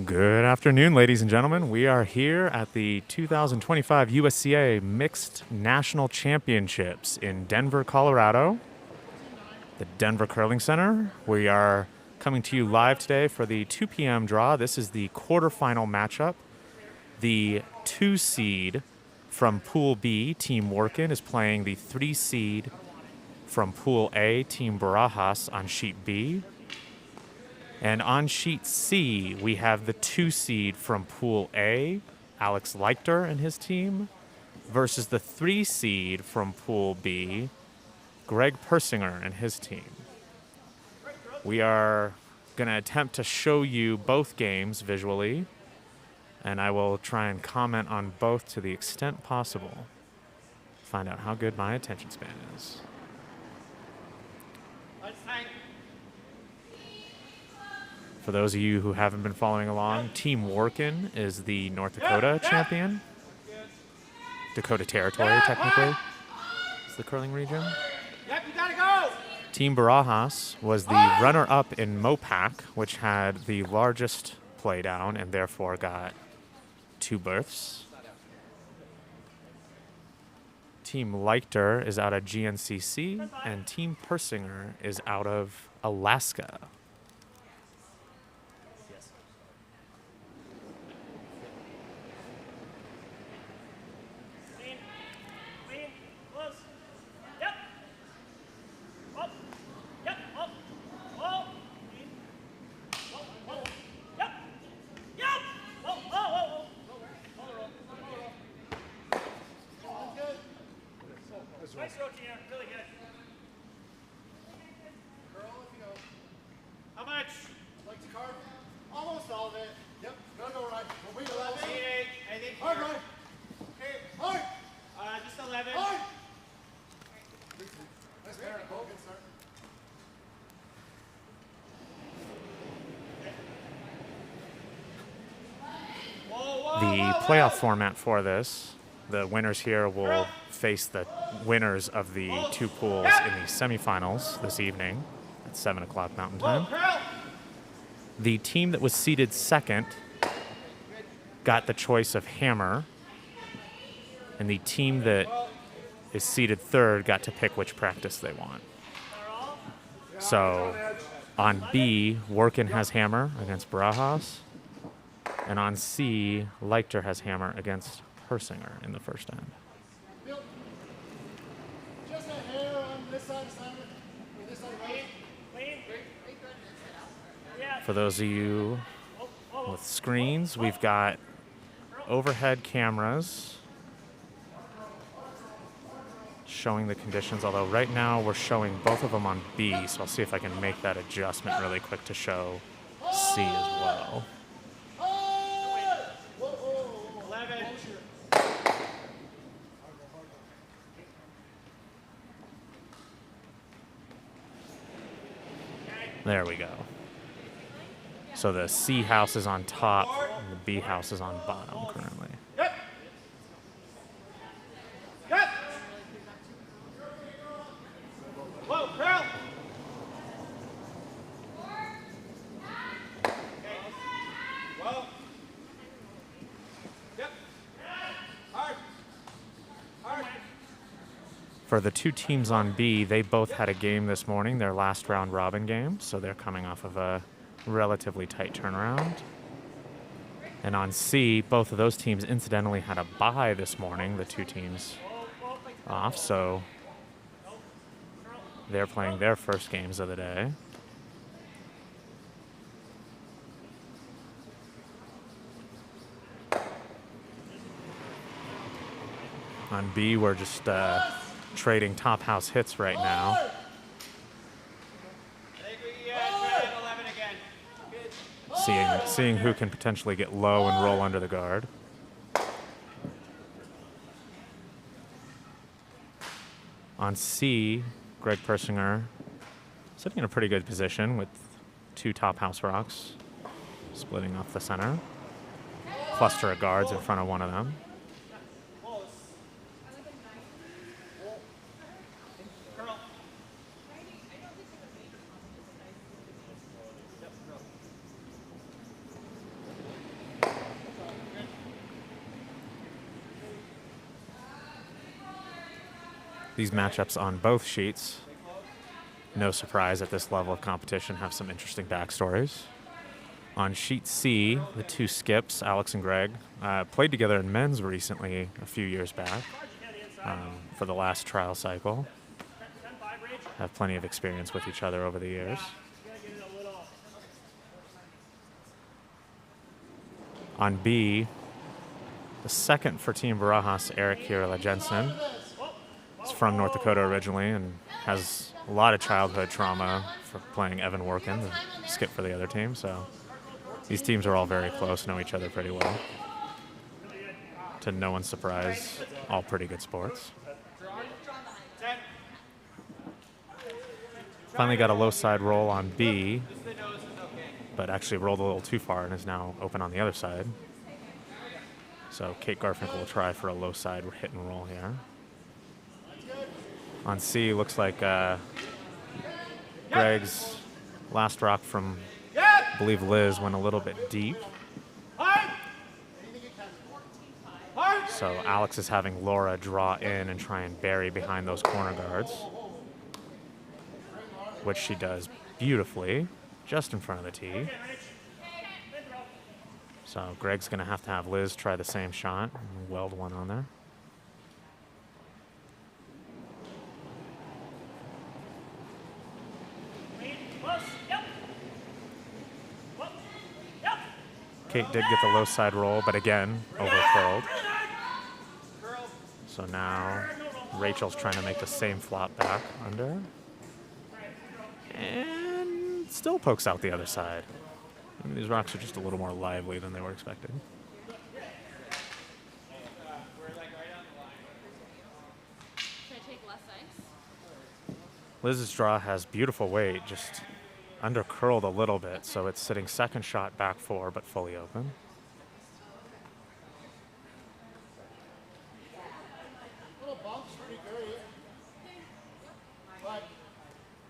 Good afternoon, ladies and gentlemen. We are here at the 2025 USCA Mixed National Championships in Denver, Colorado, the Denver Curling Center. We are coming to you live today for the 2 p.m. draw. This is the quarterfinal matchup. The 2 seed from Pool B, Team Workin, is playing the 3 seed from Pool A, Team Barajas, on Sheet B. And on Sheet C, we have the 2 seed from Pool A, Alex Leichter and his team, versus the 3 seed from Pool B, Greg Persinger and his team. We are going to attempt to show you both games visually, and I will try and comment on both to the extent possible. Find out how good my attention span is. For those of you who haven't been following along, Team Workin is the North Dakota champion. Dakota Territory, technically, is the curling region. Yep, you gotta go! Team Barajas was the runner-up in Mopac, which had the largest playdown and therefore got 2 berths. Team Leichter is out of GNCC, and Team Persinger is out of Alaska. Nice roll, Tina. Really good. Girl, if you go. How much? Like to carve? Almost all of it. Yep. Go right. We'll wait 11. I think. Hard right. Okay. Hard. Just 11. Hard. Nice pair. Good start. The playoff format for this, the winners here will face the winners of the 2 pools in the semifinals this evening at 7 o'clock Mountain Time. The team that was seeded second got the choice of hammer, and the team that is seeded third got to pick which practice they want. So on B, Workin has hammer against Barajas, and on C, Leichter has hammer against Persinger in the first end. Just a hair on this side of Simon. This side right. For those of you with screens, we've got overhead cameras showing the conditions, although right now we're showing both of them on B, so I'll see if I can make that adjustment really quick to show C as well. There we go. So the C house is on top, and the B house is on bottom currently. Yep. Yep. Whoa, curl. Whoa. Yep. Hard. Hard. For the 2 teams on B, they both had a game this morning, their last round robin game, so they're coming off of a relatively tight turnaround. And on C, both of those teams incidentally had a bye this morning, the 2 teams off, so they're playing their first games of the day. On B, we're just trading top house hits right now. I think we try it 11 again. Seeing who can potentially get low and roll under the guard. On C, Greg Persinger sitting in a pretty good position with 2 top house rocks splitting off the center. Cluster of guards in front of one of them. These matchups on both sheets, no surprise at this level of competition, have some interesting backstories. On sheet C, the two skips, Alex and Greg, played together in men's recently a few years back for the last trial cycle. Have plenty of experience with each other over the years. On B, the second for Team Barajas, Eric Kirila Jensen. He's from North Dakota originally and has a lot of childhood trauma for playing Evan Workin, the skip for the other team. So these teams are all very close, know each other pretty well. To no one's surprise, all pretty good sports. Finally got a low side roll on B, but actually rolled a little too far and is now open on the other side. So Kate Garfinkel will try for a low side hit and roll here. On C, looks like Greg's last rock from, I believe, Liz went a little bit deep. So Alex is having Laura draw in and try and bury behind those corner guards, which she does beautifully, just in front of the tee. So Greg's going to have Liz try the same shot and weld one on there. Kate did get the low side roll, but again, overcurled. So now Rachel's trying to make the same flop back under. And still pokes out the other side. I mean, these rocks are just a little more lively than they were expected. Liz's draw has beautiful weight, just undercurled a little bit, so it's sitting second shot back four, but fully open. Little bump's pretty great, but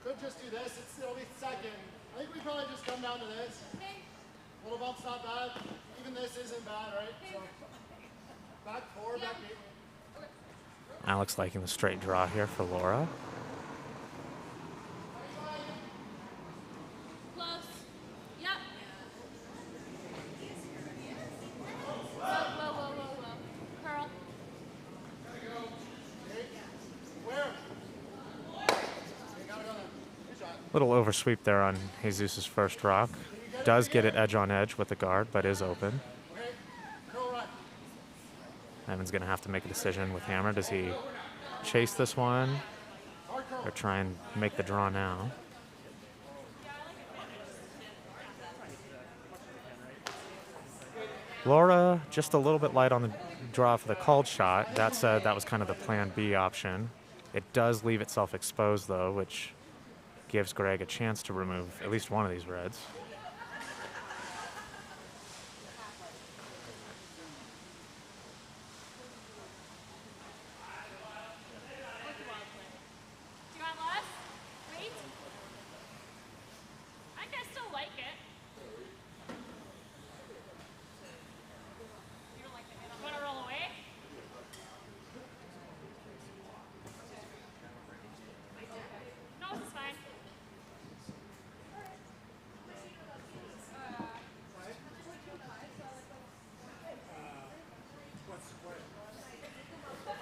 could just do this. It'll be second. I think we probably just come down to this. Little bump's not bad. Even this isn't bad, right? So back four, back eight. Alex liking the straight draw here for Laura. Little oversweep there on Jesus' first rock. Does get it edge on edge with the guard, but is open. Evan's going to have to make a decision with Hammer. Does he chase this one or try and make the draw now? Laura, just a little bit light on the draw for the called shot. That said, that was kind of the plan B option. It does leave itself exposed, though, which gives Greg a chance to remove at least one of these reds.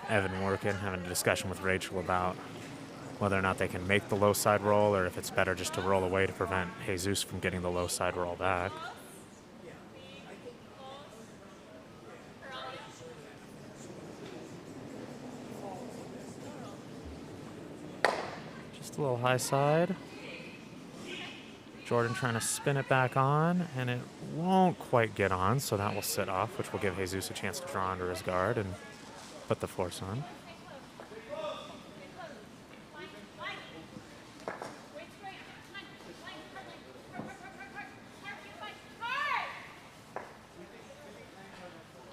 Evan Workin having a discussion with Rachel about whether or not they can make the low side roll or if it's better just to roll away to prevent Jesus from getting the low side roll back. Just a little high side. Jordan trying to spin it back on, and it won't quite get on, so that will sit off, which will give Jesus a chance to draw under his guard and put the force on.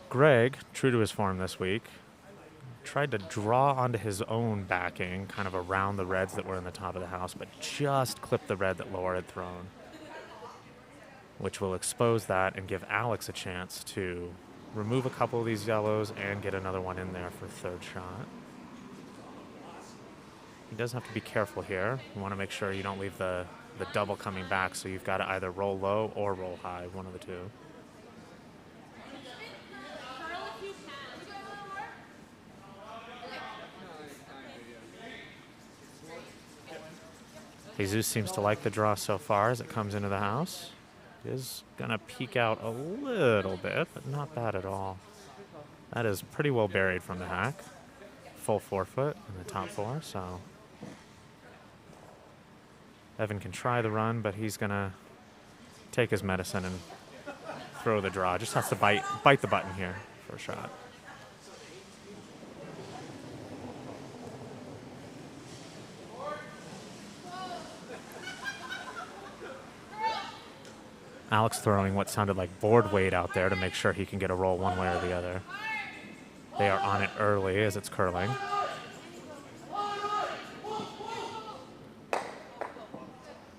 Greg, true to his form this week, tried to draw onto his own backing, kind of around the reds that were in the top of the house, but just clipped the red that Laura had thrown, which will expose that and give Alex a chance to remove a couple of these yellows and get another one in there for third shot. He does have to be careful here. You want to make sure you don't leave the double coming back, so you've got to either roll low or roll high, one of the two. Jesus seems to like the draw so far as it comes into the house. He is going to peek out a little bit, but not bad at all. That is pretty well buried from the hack. Full 4-foot in the top 4, so Evan can try the run, but he's going to take his medicine and throw the draw. Just has to bite the button here for a shot. Alex throwing what sounded like board weight out there to make sure he can get a roll one way or the other. They are on it early as it's curling.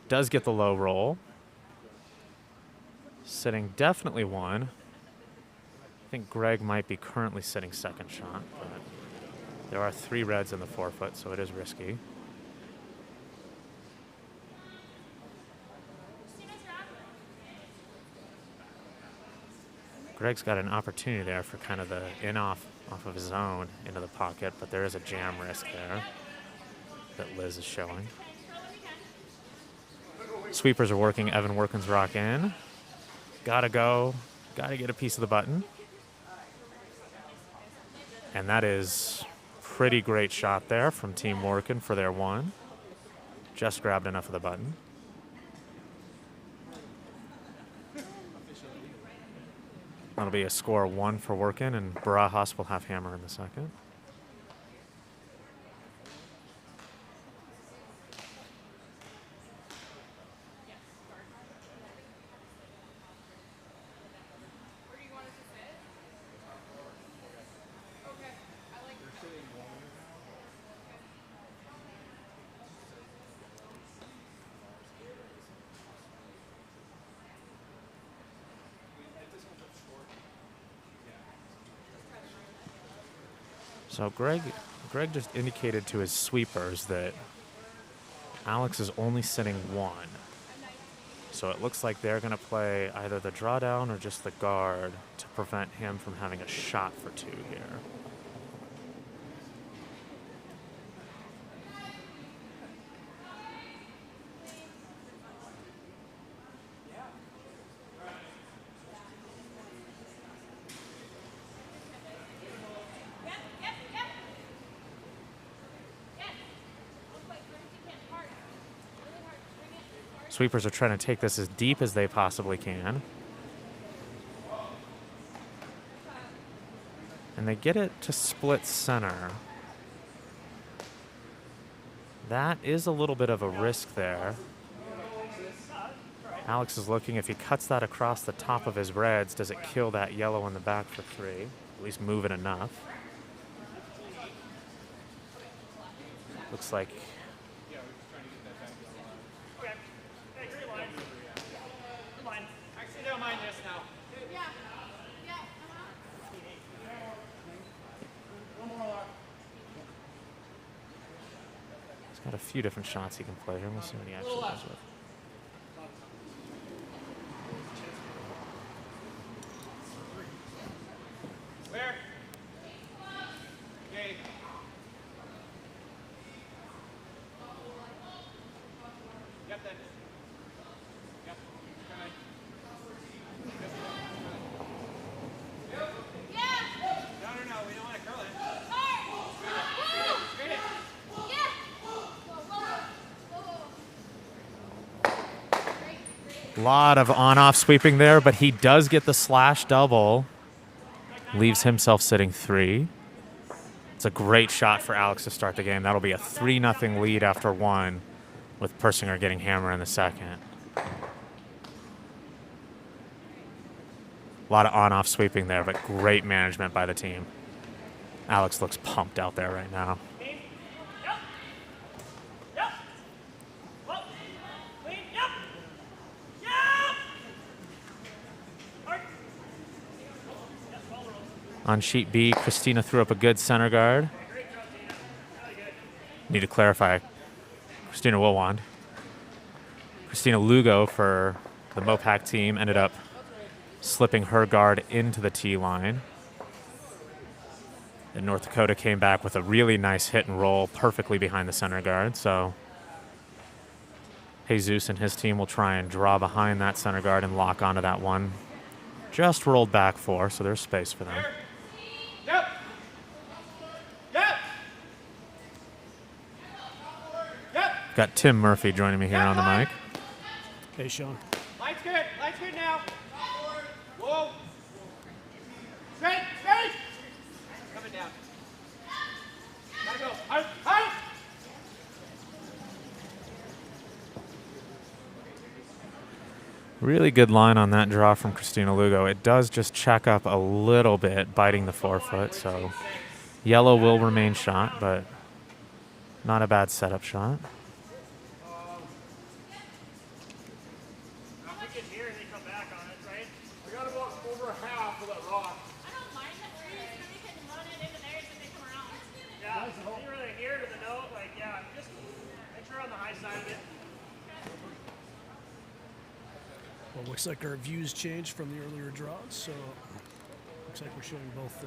Does get the low roll. Sitting definitely 1. I think Greg might be currently sitting second shot, but there are 3 reds in the 4-foot, so it is risky. Greg's got an opportunity there for kind of the in-off off of his zone into the pocket, but there is a jam risk there that Liz is showing. Sweepers are working. Evan Workin's rock in. Gotta go. Gotta get a piece of the button. And that is pretty great shot there from Team Workin for their 1. Just grabbed enough of the button. That'll be a score 1 for Workin, and Barajas will have hammer in the second. So Greg just indicated to his sweepers that Alex is only sitting 1. So it looks like they're going to play either the drawdown or just the guard to prevent him from having a shot for 2 here. Sweepers are trying to take this as deep as they possibly can. And they get it to split center. That is a little bit of a risk there. Alex is looking, if he cuts that across the top of his reds, does it kill that yellow in the back for 3? At least move it enough. Looks like got a few different shots he can play here. We'll see what he actually goes with. Where? Okay. Yep, then. Yep. No, we don't want to curl it. Straight it. A lot of on-off sweeping there, but he does get the slash double. Leaves himself sitting 3. It's a great shot for Alex to start the game. That'll be a 3-0 lead after 1, with Persinger getting hammer in the second. A lot of on-off sweeping there, but great management by the team. Alex looks pumped out there right now. On sheet B, Christina threw up a good center guard. Need to clarify. Christina Wilwand. Christina Lugo for the Mopac team ended up slipping her guard into the tee line. And North Dakota came back with a really nice hit and roll perfectly behind the center guard. So Jesus and his team will try and draw behind that center guard and lock onto that one. Just rolled back 4, so there's space for them. Yep. Yep. Yep. Got Tim Murphy joining me here on the mic. Hey, Sean. Light's good. Light's good now. Whoa. Straight. Straight. Coming down. Gotta go. Out. Out. Really good line on that draw from Christina Lugo. It does just check up a little bit, biting the forefoot, so yellow will remain shot, but not a bad setup shot. We got about over half of that rock. I don't mind the trees, then we can run it into theirs if they come around. Yeah, you really here to the note, like, yeah, just make sure on the high side of it. Well, looks like our views changed from the earlier draws, so looks like we're showing both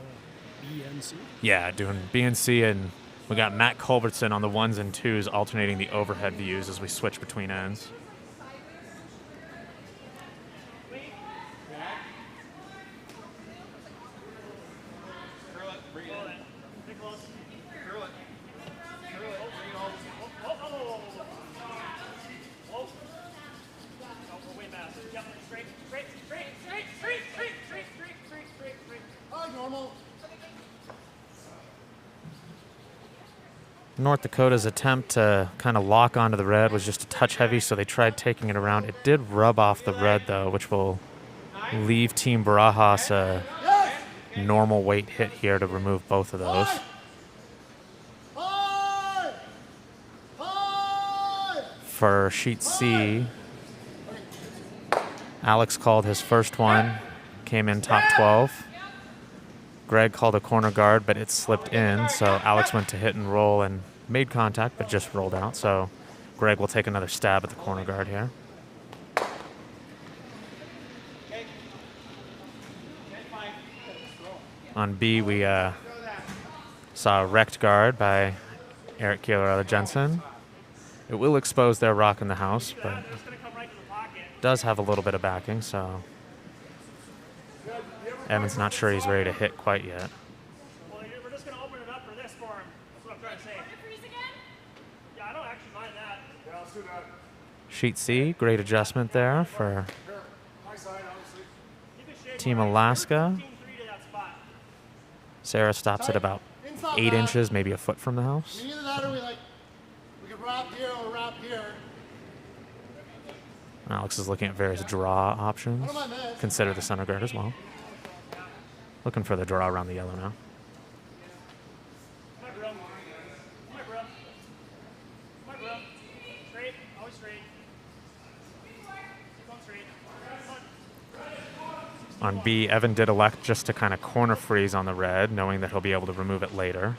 B and C. Yeah, doing B and C, and we got Matt Culbertson on the 1s and 2s alternating the overhead views as we switch between ends. North Dakota's attempt to kind of lock onto the red was just a touch heavy, so they tried taking it around. It did rub off the red, though, which will leave Team Barajas a normal weight hit here to remove both of those. For sheet C, Alex called his first one, came in top 12. Greg called a corner guard, but it slipped in, so Alex went to hit and roll and made contact, but just rolled out. So Greg will take another stab at the corner guard here. On B, we saw a wrecked guard by Eric Keeler Jensen. It will expose their rock in the house, but does have a little bit of backing, so Evan's not sure he's ready to hit quite yet. Well, we're just going to open it up for this for him. That's what I'm trying to say. Yeah, I don't actually mind that. Yeah, let's do that. Sheet C, great adjustment there for High side, obviously. Team Alaska. Sarah stops at about 8 inches, maybe a foot from the house. Either that or we could wrap here or wrap here. Alex is looking at various draw options. I don't mind this. Consider the center guard as well. Looking for the draw around the yellow now. My bro. My bro. My bro. Straight. Always straight. Keep on straight. On B, Evan did elect just to kind of corner freeze on the red, knowing that he'll be able to remove it later.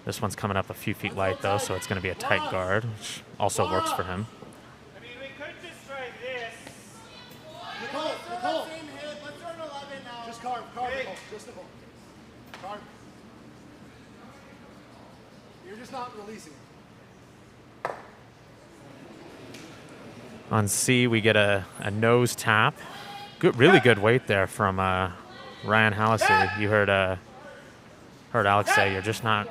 This one's coming up a few feet light, though, so it's going to be a tight guard, which also works for him. I mean, we could just try this. Nicole. Let's throw an 11 now. Just carve, Nicole. Just Nicole. Carve. You're just not releasing it. On C, we get a nose tap. Good, really good weight there from Ryan Hallisey. You heard Alex say you're just not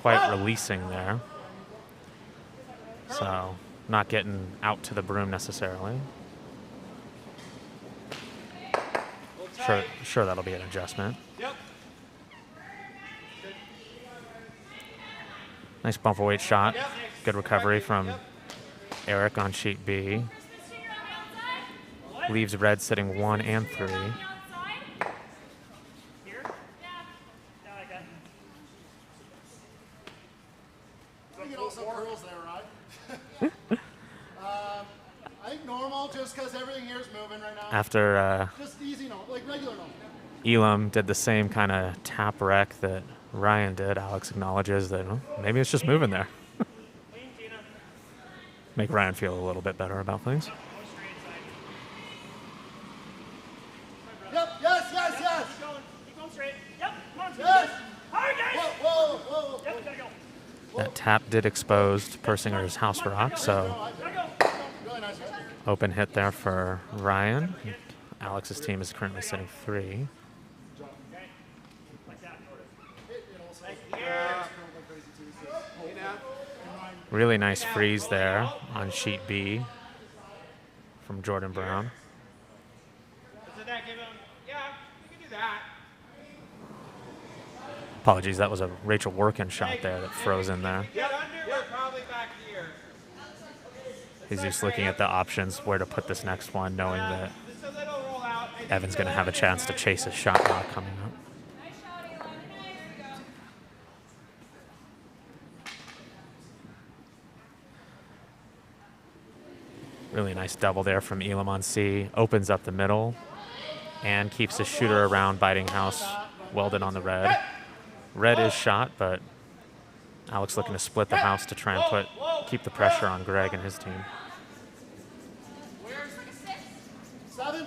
quite releasing there. So not getting out to the broom necessarily. Sure that'll be an adjustment. Yep. Nice bumper weight shot. Good recovery from Eric on sheet B. Leaves red sitting 1 and 3. Here? Yeah, I got it. We get all some curls there, right? I think normal, just because everything here is moving right now. After Just easy normal, like regular normal. Elam did the same kind of tap wreck that Ryan did, Alex acknowledges that maybe it's just moving there. Make Ryan feel a little bit better about things. Yep, yes, yes, yes. Keep going straight. Yep, come on, Yes. hard, guys. Whoa, whoa, whoa. Yep, gotta go. That tap did expose Persinger's house rock, so Gotta go. Really nice. open hit there for Ryan. Alex's team is currently sitting 3. Like that. Really nice freeze there on sheet B from Jordan Brown. So that give him, yeah, you can do that. Apologies, that was a Rachel Workin shot there that froze in there. Get under, we're probably back here. He's just looking at the options where to put this next one, knowing that Just a little roll out. Evan's going to have a chance to chase his shot rock coming up. Really nice double there from Elam on C. Opens up the middle and keeps his shooter around, biting house welded on the red. Red is shot, but Alex looking to split the house to try and keep the pressure on Greg and his team. 7.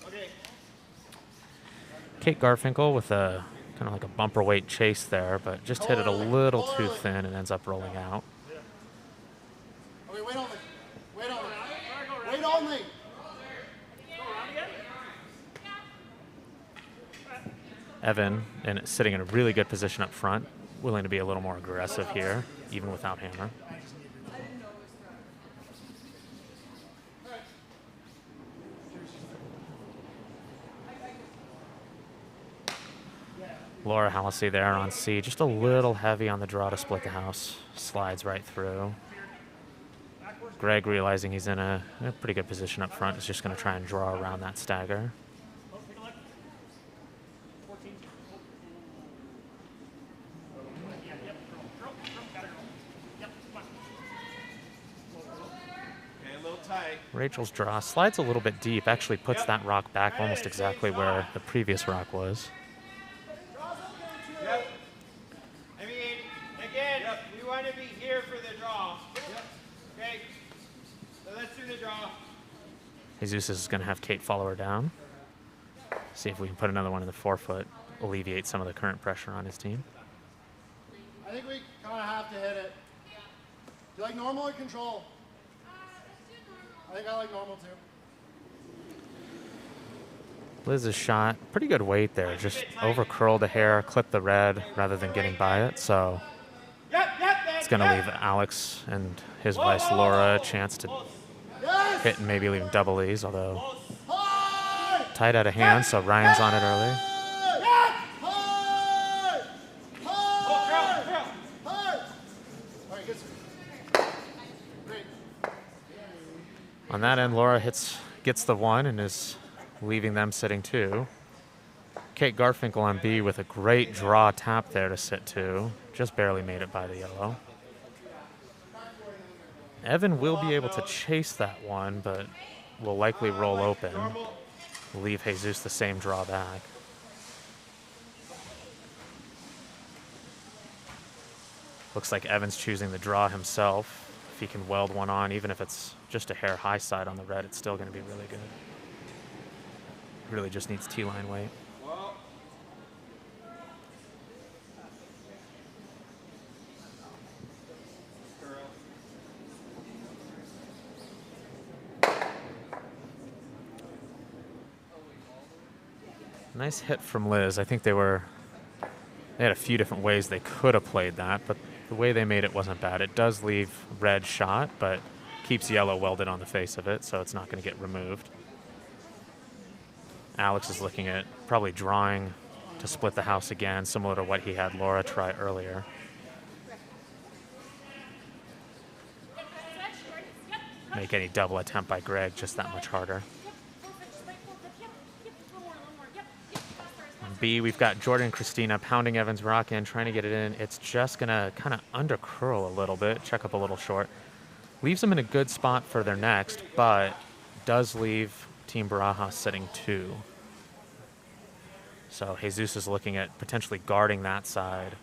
Okay. Kate Garfinkel with a kind of like a bumper weight chase there, but just hit it a little too thin and ends up rolling out. Okay, wait on me. Wait on me. Wait on me. Evan and sitting in a really good position up front, willing to be a little more aggressive here, even without hammer. Laura Hallisey there on C, just a little heavy on the draw to split the house. Slides right through. Greg, realizing he's in a pretty good position up front, is just going to try and draw around that stagger. Rachel's draw slides a little bit deep, actually puts that rock back almost exactly where the previous rock was. Yep. I mean, again, we want to be here for the draw. Okay. So let's do the draw. Jesus is going to have Kate follow her down. See if we can put another one in the 4-foot, alleviate some of the current pressure on his team. I think we kind of have to hit it. Do you like normal or control? I think I like normal too. Liz's shot, pretty good weight there. Just over curled the hair, clipped the red rather than getting by it. So it's going to leave Alex and his vice Laura a chance to hit and maybe even double these, although tight out of hand, so Ryan's on it early. On that end, Laura gets the 1 and is leaving them sitting 2. Kate Garfinkel on B with a great draw tap there to sit 2. Just barely made it by the yellow. Evan will be able to chase that one, but will likely roll open. Leave Jesus the same draw back. Looks like Evan's choosing the draw himself. If he can weld one on, even if it's just a hair high side on the red, it's still going to be really good. Really just needs T-line weight. Nice hit from Liz. I think they had a few different ways they could have played that, but the way they made it wasn't bad. It does leave red shot, but keeps yellow welded on the face of it, so it's not going to get removed. Alex is looking at probably drawing to split the house again, similar to what he had Laura try earlier. Make any double attempt by Greg just that much harder. On B, we've got Jordan and Christina pounding Evan's rock in, trying to get it in. It's just going to kind of under curl a little bit, check up a little short. Leaves them in a good spot for their next, but does leave Team Barajas sitting 2. So Jesus is looking at potentially guarding that side.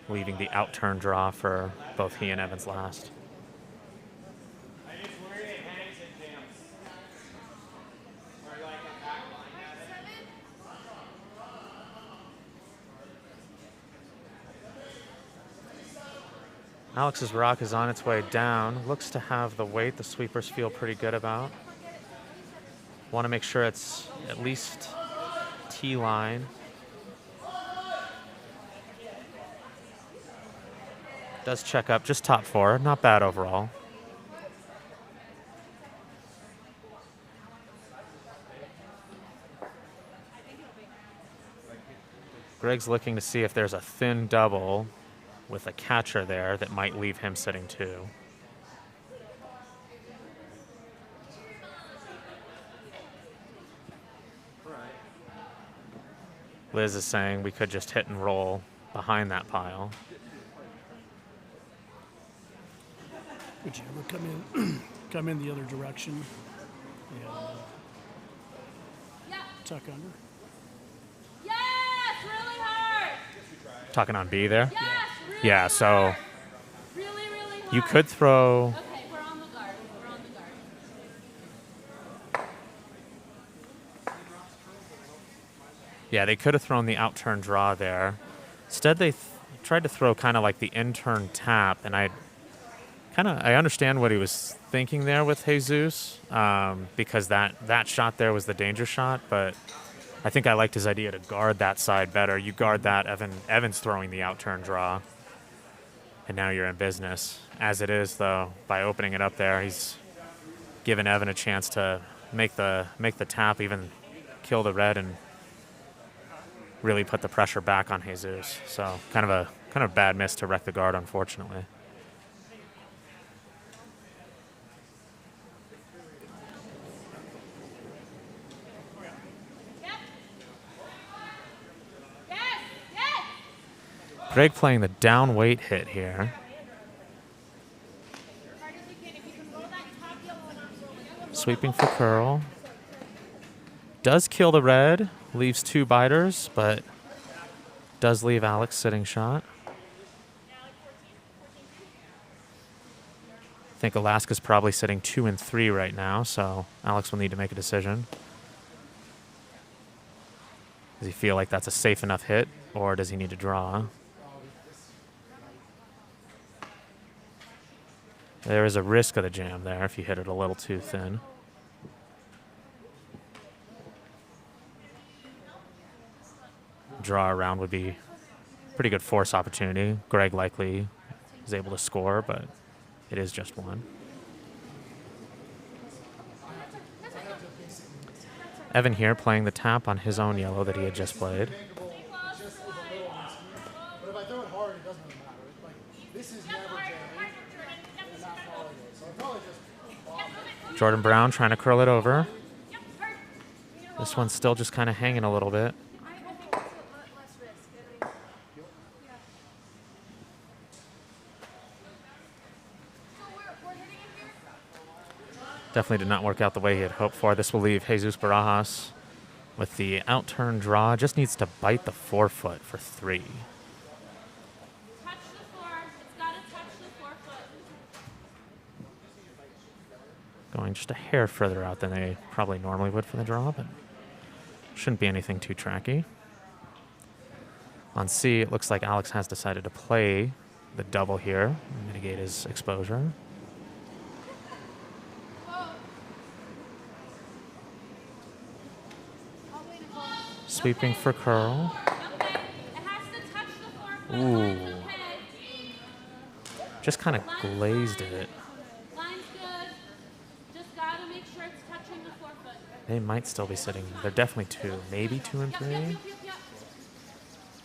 leaving the outturn draw for both he and Evans last. I just worry it hangs and jams. Or like a back line at it. Alex's rock is on its way down. Looks to have the weight the sweepers feel pretty good about. Want to make sure it's at least T-line. Does check up, just top 4. Not bad overall. Greg's looking to see if there's a thin double with a catcher there that might leave him sitting 2. Liz is saying we could just hit and roll behind that pile. Would you ever come in the other direction and tuck under? Yes, really hard. Talking on B there? Yes, really Yeah, hard. so Really, really hard. you could throw... Okay, we're on the guard. We're on the guard. Yeah, they could have thrown the outturn draw there. Instead, they tried to throw kind of like the in-turn tap, and I understand what he was thinking there with Jesus, because that shot there was the danger shot, but I think I liked his idea to guard that side better. You guard that, Evans throwing the outturn draw, and now you're in business. As it is, though, by opening it up there, he's given Evan a chance to make the tap, even kill the red, and really put the pressure back on Jesus. So kind of a bad miss to wreck the guard, unfortunately. Greg playing the down weight hit here. Sweeping for curl. Does kill the red, leaves 2 biters, but does leave Alex sitting shot. I think Alaska's probably sitting 2 and 3 right now, so Alex will need to make a decision. Does he feel like that's a safe enough hit, or does he need to draw? There is a risk of the jam there if you hit it a little too thin. Draw around would be a pretty good force opportunity. Greg likely is able to score, but it is just 1. Evan here playing the tap on his own yellow that he had just played. But if I throw it hard, it doesn't really matter. Like, this is never jamming, and that's all it is. So probably just Jordan Brown trying to curl it over. This one's still just kind of hanging a little bit. Definitely did not work out the way he had hoped for. This will leave Jesus Barajas with the outturn draw. Just needs to bite the forefoot for 3. Touch the floor. It's got to touch the forefoot. Going just a hair further out than they probably normally would for the draw, but shouldn't be anything too tracky. On C, it looks like Alex has decided to play the double here, mitigate his exposure. Sweeping for curl. Okay. It has to touch the forefoot. Ooh. Line's okay. Just kind of glazed it. Line's good. Just got to make sure it's touching the forefoot. They might still be sitting. They're definitely 2, maybe 2 and 3. Yep.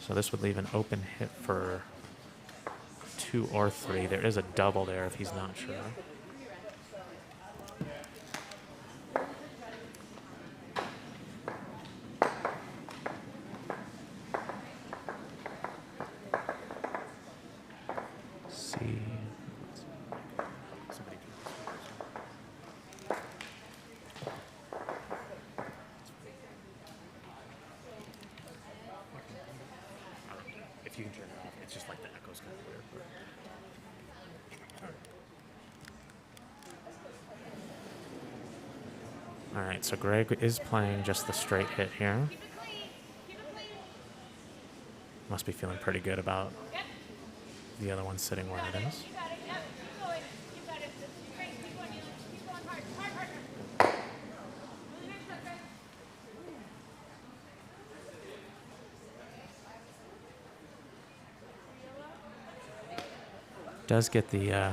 So this would leave an open hit for 2 or 3. There is a double there if he's not sure. See. If you can turn it off, it's just like the echoes All right, so Greg is playing just the straight hit here. Must be feeling pretty good about the other one sitting where it is. Does get the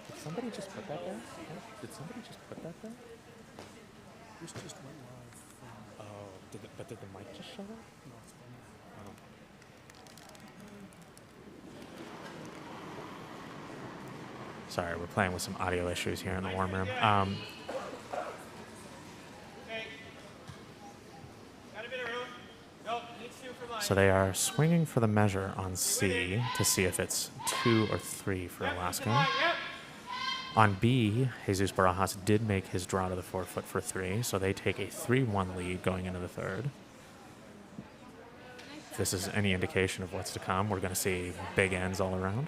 Did somebody just put that there? Did somebody just put that there? This just went live from Oh, but did the mic just show up? no, it's from Sorry, we're playing with some audio issues here in the warm room. Okay. Got a bit of room? Nope, needs 2 for line. So they are swinging for the measure on C to see if it's 2 or 3 for Alaska. Yep. On B, Jesus Barajas did make his draw to the 4-foot for 3, so they take a 3-1 lead going into the third. If this is any indication of what's to come, we're going to see big ends all around.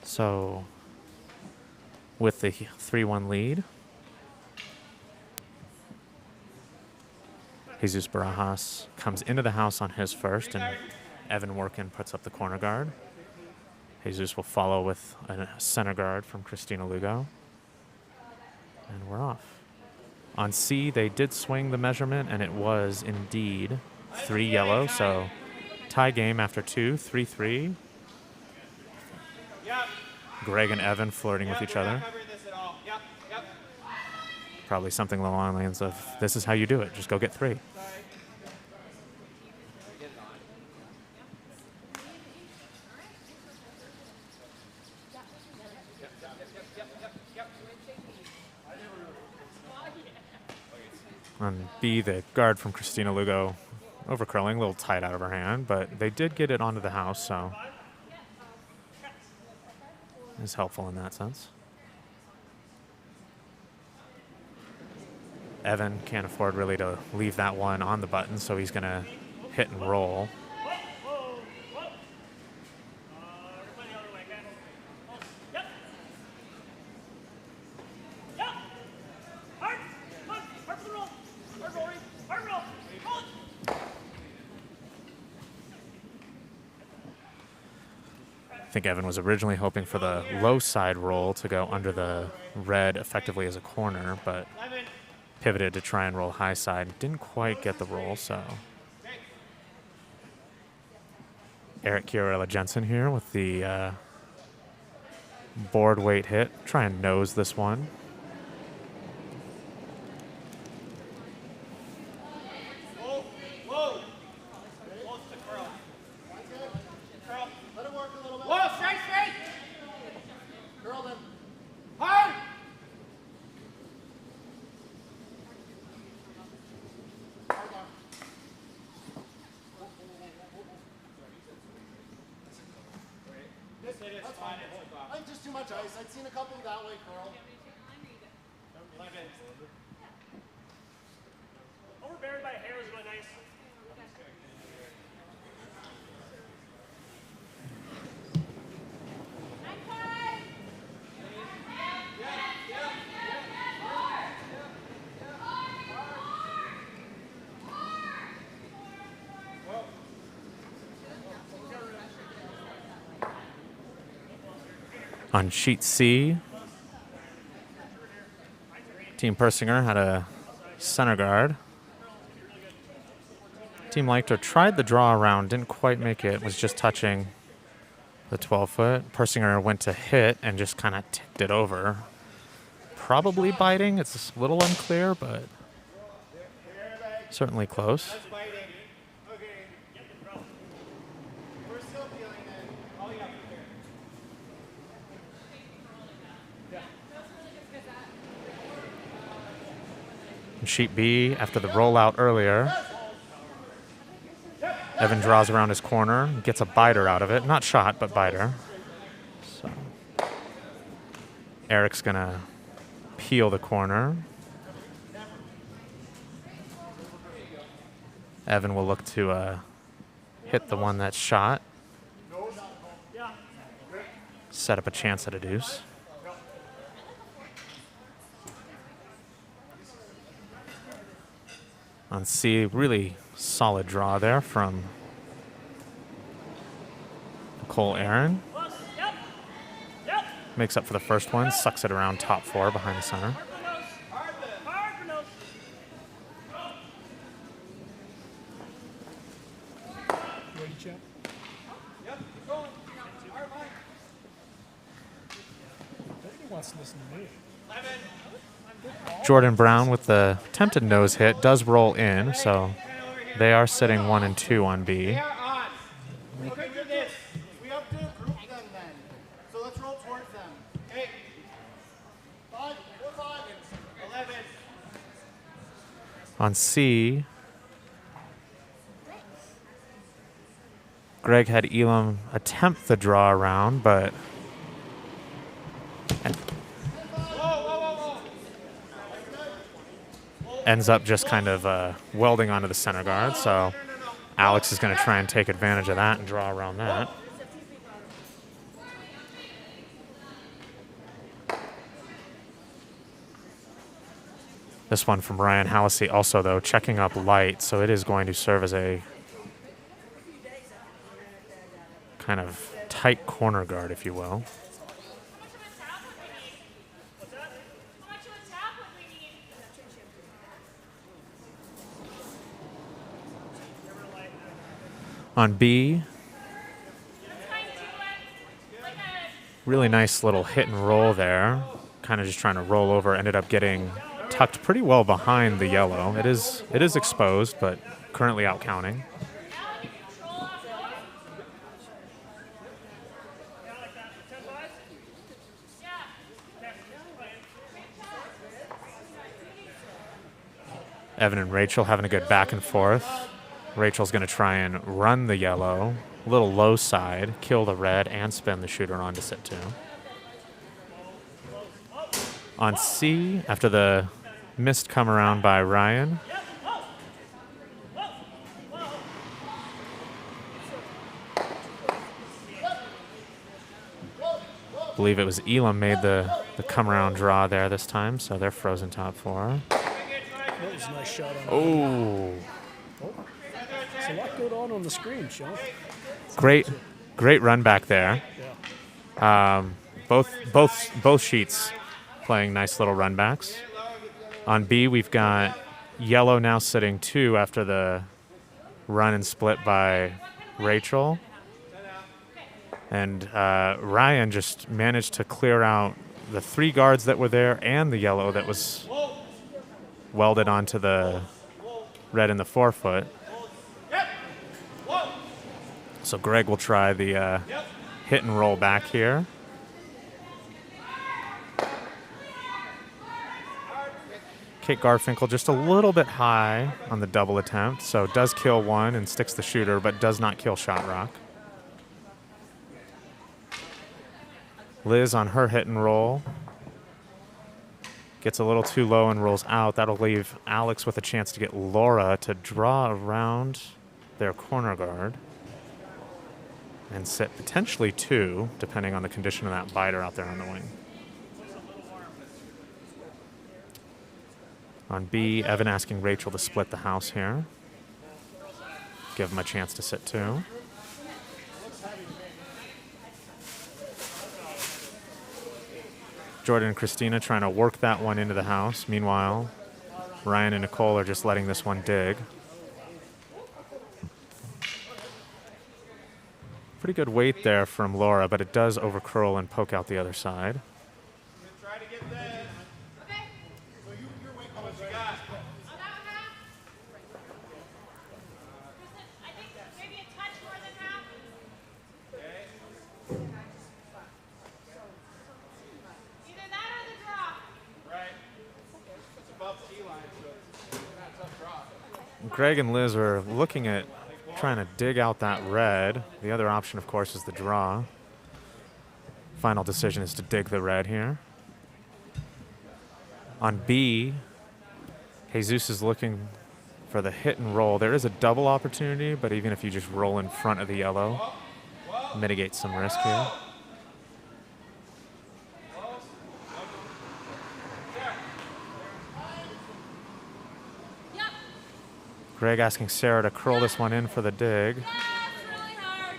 So, with the 3-1 lead, Jesus Barajas comes into the house on his first, and Evan Workin puts up the corner guard. Jesus will follow with a center guard from Christina Lugo. And we're off. On C, they did swing the measurement, and it was indeed 3 yellow, so tie game after 2, 3-3. Yep. Greg and Evan flirting with Yep, each we're other. not covering this at all. Yep. Yep. Probably something along the lines of, this is how you do it. Just go get 3. On B, the guard from Christina Lugo over curling, a little tight out of her hand, but they did get it onto the house, so it's helpful in that sense. Evan can't afford really to leave that one on the button, so he's going to hit and roll. I think Evan was originally hoping for the low side roll to go under the red effectively as a corner, but pivoted to try and roll high side. Didn't quite get the roll, so. Eric Chiarella Jensen here with the board weight hit. Try and nose this one. I think just too much ice. I'd seen a couple that way, curl. 11. Overburied by hair is really nice. On sheet C, Team Persinger had a center guard. Team Leichter tried the draw around, didn't quite make it, was just touching the 12-foot. Persinger went to hit and just kind of ticked it over. probably biting. It's a little unclear, but certainly close. That's biting. Okay. We're still feeling it. Oh, yeah. In sheet B, after the rollout earlier, Evan draws around his corner, gets a biter out of it. Not shot, but biter. So Eric's going to peel the corner. Evan will look to hit the one that's shot. Set up a chance at a deuce. On C, really solid draw there from Nicole Aaron. Makes up for the first one, sucks it around top 4 behind the center. Ready, champ? Nobody wants to listen to me. Jordan Brown with the attempted nose hit does roll in, so they are sitting 1 and 2 on B. They are on. Okay, do this. We have to group them then. So let's roll towards them. Okay. 5, 11. On C, Greg had Elam attempt the draw around, but ends up just kind of welding onto the center guard. So Alex is going to try and take advantage of that and draw around that. This one from Ryan Hallisey also, though, checking up light, so it is going to serve as a kind of tight corner guard, if you will. On B, really nice little hit and roll there. Kind of just trying to roll over, ended up getting tucked pretty well behind the yellow. It is exposed, but currently out counting. Evan and Rachel having a good back and forth. Rachel's going to try and run the yellow, a little low side, kill the red, and spin the shooter on to sit 2. On C, after the missed come around by Ryan, I believe it was Elam made the come around draw there this time, so they're frozen top 4. That was a nice shot on Oh. There's a lot going on the screen, Sean. Great run back there. Yeah. Both sheets playing nice little run backs. On B, we've got yellow now sitting 2 after the run and split by Rachel. And Ryan just managed to clear out the 3 guards that were there and the yellow that was welded onto the red in the forefoot. So Greg will try the hit and roll back here. Kate Garfinkel just a little bit high on the double attempt, so does kill one and sticks the shooter, but does not kill Shot Rock. Liz on her hit and roll. Gets a little too low and rolls out. That'll leave Alex with a chance to get Laura to draw around their corner guard and sit potentially 2, depending on the condition of that biter out there on the wing. On B, Evan asking Rachel to split the house here. Give him a chance to sit 2. Jordan and Christina trying to work that one into the house. Meanwhile, Ryan and Nicole are just letting this one dig. Pretty good weight there from Laura, but it does overcurl and poke out the other side. Try to get this. What you got? About half. I think maybe a touch more than half. Okay. Either that or the draw. Right. It's above the T line, so it's not a tough drop. Greg and Liz are looking at trying to dig out that red. The other option, of course, is the draw. Final decision is to dig the red here. On B, Jesus is looking for the hit and roll. There is a double opportunity, but even if you just roll in front of the yellow, mitigate some risk here. Yep. Greg asking Sarah to curl this one in for the dig. Yeah, it's really hard.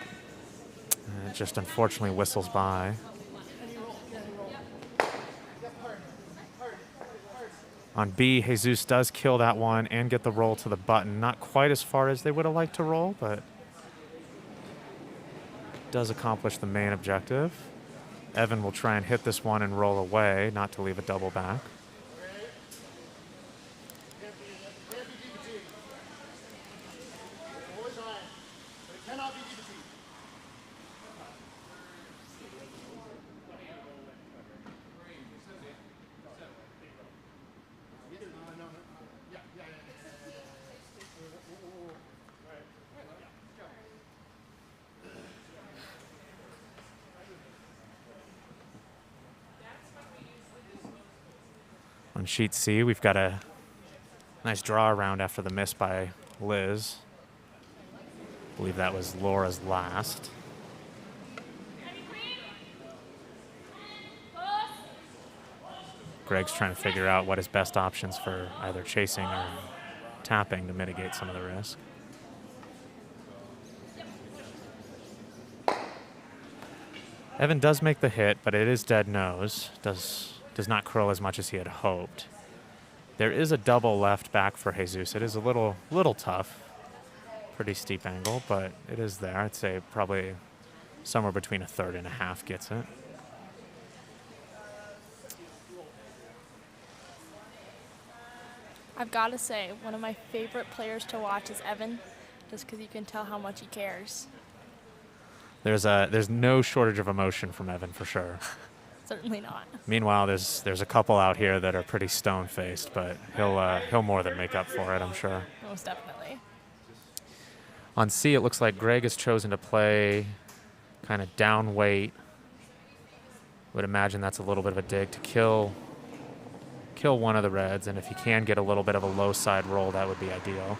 And it just unfortunately whistles by. On B, Jesus does kill that one and get the roll to the button. Not quite as far as they would have liked to roll, but does accomplish the main objective. Evan will try and hit this one and roll away, not to leave a double back. On sheet C, we've got a nice draw around after the miss by Liz. I believe that was Laura's last. Greg's trying to figure out what his best options for either chasing or tapping to mitigate some of the risk. Evan does make the hit, but it is dead nose. Does not curl as much as he had hoped. There is a double left back for Jesus. It is a little tough. Pretty steep angle, but it is there. I'd say probably somewhere between a third and a half gets it. I've got to say, one of my favorite players to watch is Evan, just because you can tell how much he cares. There's no shortage of emotion from Evan for sure. Certainly not. Meanwhile, there's a couple out here that are pretty stone-faced, but he'll more than make up for it, I'm sure. Most definitely. On C, it looks like Greg has chosen to play kind of down weight. Would imagine that's a little bit of a dig to kill one of the reds, and if he can get a little bit of a low side roll, that would be ideal.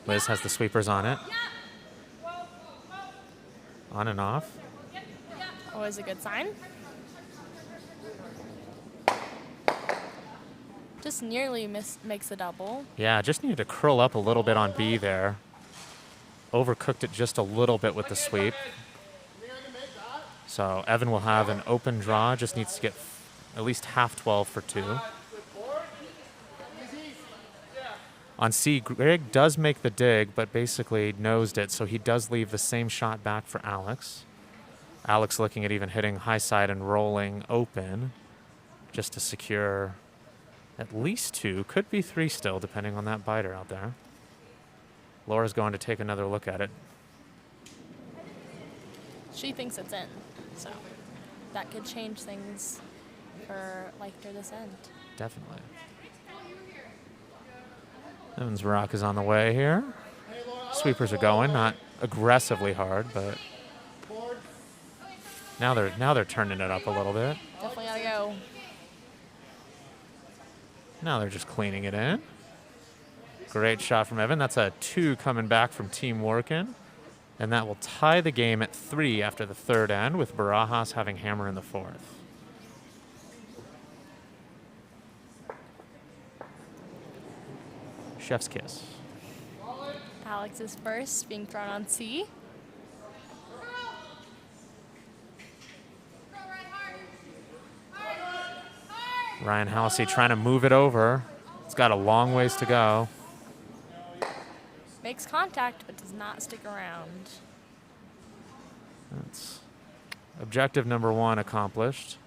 Liz has the sweepers on it. On and off. Always a good sign. Just nearly makes a double. Yeah, just needed to curl up a little bit on B there. Overcooked it just a little bit with the sweep. So Evan will have an open draw, just needs to get at least half 12 for 2. On C, Greg does make the dig, but basically nosed it, so he does leave the same shot back for Alex. Alex looking at even hitting high side and rolling open just to secure at least 2, could be 3 still, depending on that biter out there. Laura's going to take another look at it. She thinks it's in, so that could change things for Leichter this end. Definitely. Evan's rock is on the way here. Sweepers are going, not aggressively hard, but now they're turning it up a little bit. Definitely gotta go. Now they're just cleaning it in. Great shot from Evan. That's a 2 coming back from Team Workin. And that will tie the game at 3 after the third end, with Barajas having hammer in the 4th. Chef's kiss. Alex is first, being thrown on C. Ryan Halsey trying to move it over. It's got a long ways to go. Makes contact, but does not stick around. That's objective number 1 accomplished.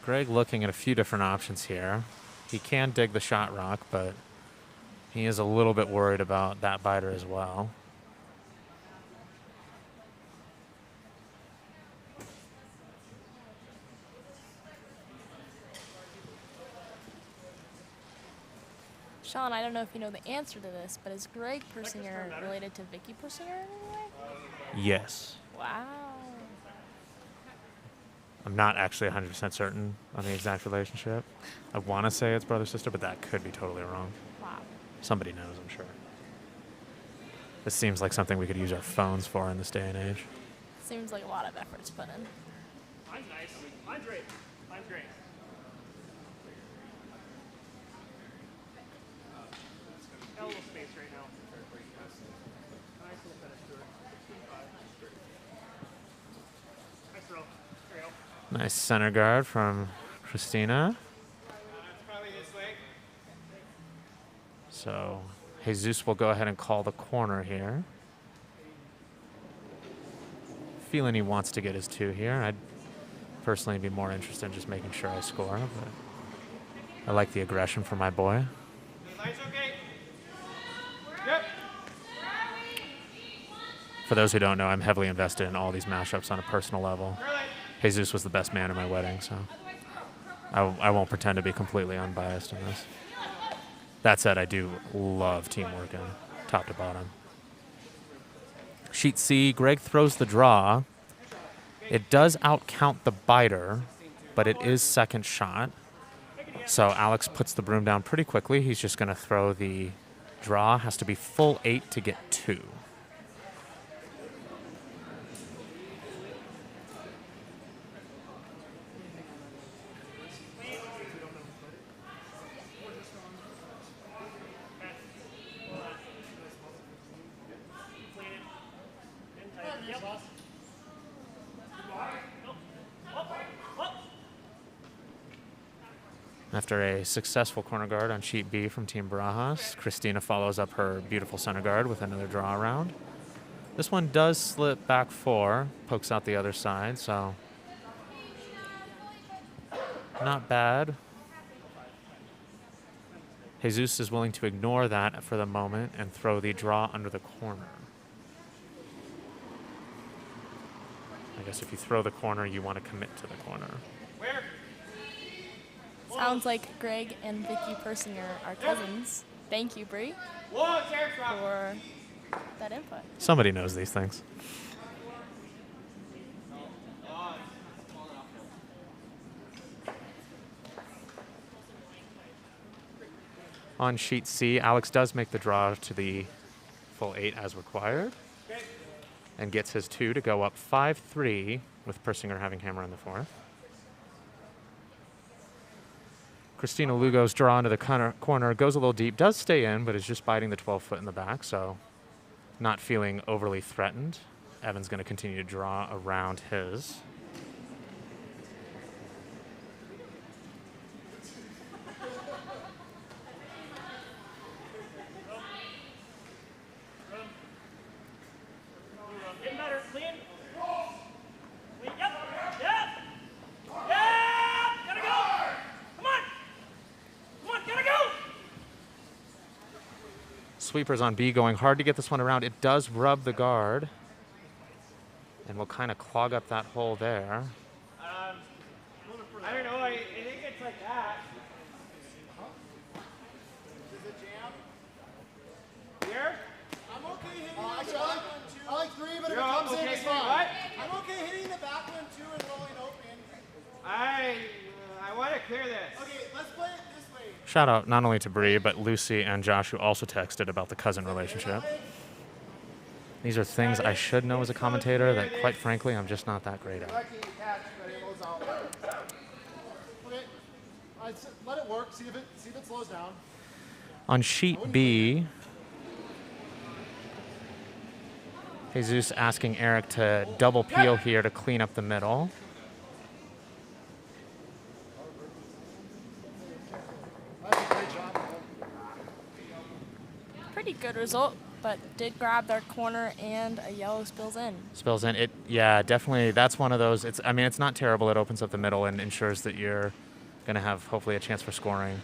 Greg looking at a few different options here. He can dig the shot rock, but he is a little bit worried about that biter as well. Sean, I don't know if you know the answer to this, but is Greg Persinger related to Vicky Persinger in any way? Yes. Wow. I'm not actually 100% certain on the exact relationship. I want to say it's brother-sister, but that could be totally wrong. Wow. Somebody knows, I'm sure. This seems like something we could use our phones for in this day and age. Seems like a lot of effort's put in. Mine's nice. Mine's great. Mine's great. Got a little space right now. Nice little finish to it. 16-5. Nice throw. There you go. Nice center guard from Christina. That's probably his leg. So Jesus will go ahead and call the corner here. Feeling he wants to get his 2 here. I'd personally be more interested in just making sure I score, but I like the aggression from my boy. Lights okay. Yep. For those who don't know, I'm heavily invested in all these mashups on a personal level. Jesus was the best man at my wedding, so I won't pretend to be completely unbiased in this. That said, I do love team Workin, top to bottom. Sheet C, Greg throws the draw. It does outcount the biter, but it is second shot. So Alex puts the broom down pretty quickly. He's just going to throw the draw. Has to be full 8 to get 2. After a successful corner guard on sheet B from Team Barajas, Christina follows up her beautiful center guard with another draw around. This one does slip back 4, pokes out the other side, so not bad. Jesus is willing to ignore that for the moment and throw the draw under the corner. I guess if you throw the corner, you want to commit to the corner. Where? Sounds like Greg and Vicky Persinger are cousins. Thank you, Bree, Whoa, it's Eric's rock. for that input. Somebody knows these things. On sheet C, Alex does make the draw to the full 8 as required and gets his 2 to go up 5-3 with Persinger having hammer in the 4th. Christina Lugo's draw into the corner goes a little deep, does stay in, but is just biting the 12 foot in the back, so not feeling overly threatened. Evan's going to continue to draw around his. Getting better. Clean. Clean. Yep. Yep. Yeah. Gotta go. Come on. Come on. Gotta go. Sweepers on B going hard to get this one around. It does rub the guard and will kind of clog up that hole there. I don't know. I think it's like that. Is it jam? Here? I'm okay hitting I like 3, but if You're it comes okay in, it's hitting fine. what? I'm okay hitting the back one too and rolling open. I want to clear this. Okay, let's play it this way. Shout out not only to Bree, but Lucy and Josh, who also texted about the cousin relationship. These are things I should know as a commentator that, quite frankly, I'm just not that great at. Lucky you catch, but it goes out. Okay, let it work. See if it slows down. On sheet B, Jesus asking Eric to double peel here to clean up the middle. That's a great job. Pretty good result, but did grab their corner and a yellow spills in. Spills in. Yeah, definitely. That's one of those. I mean, it's not terrible. It opens up the middle and ensures that you're going to have hopefully a chance for scoring.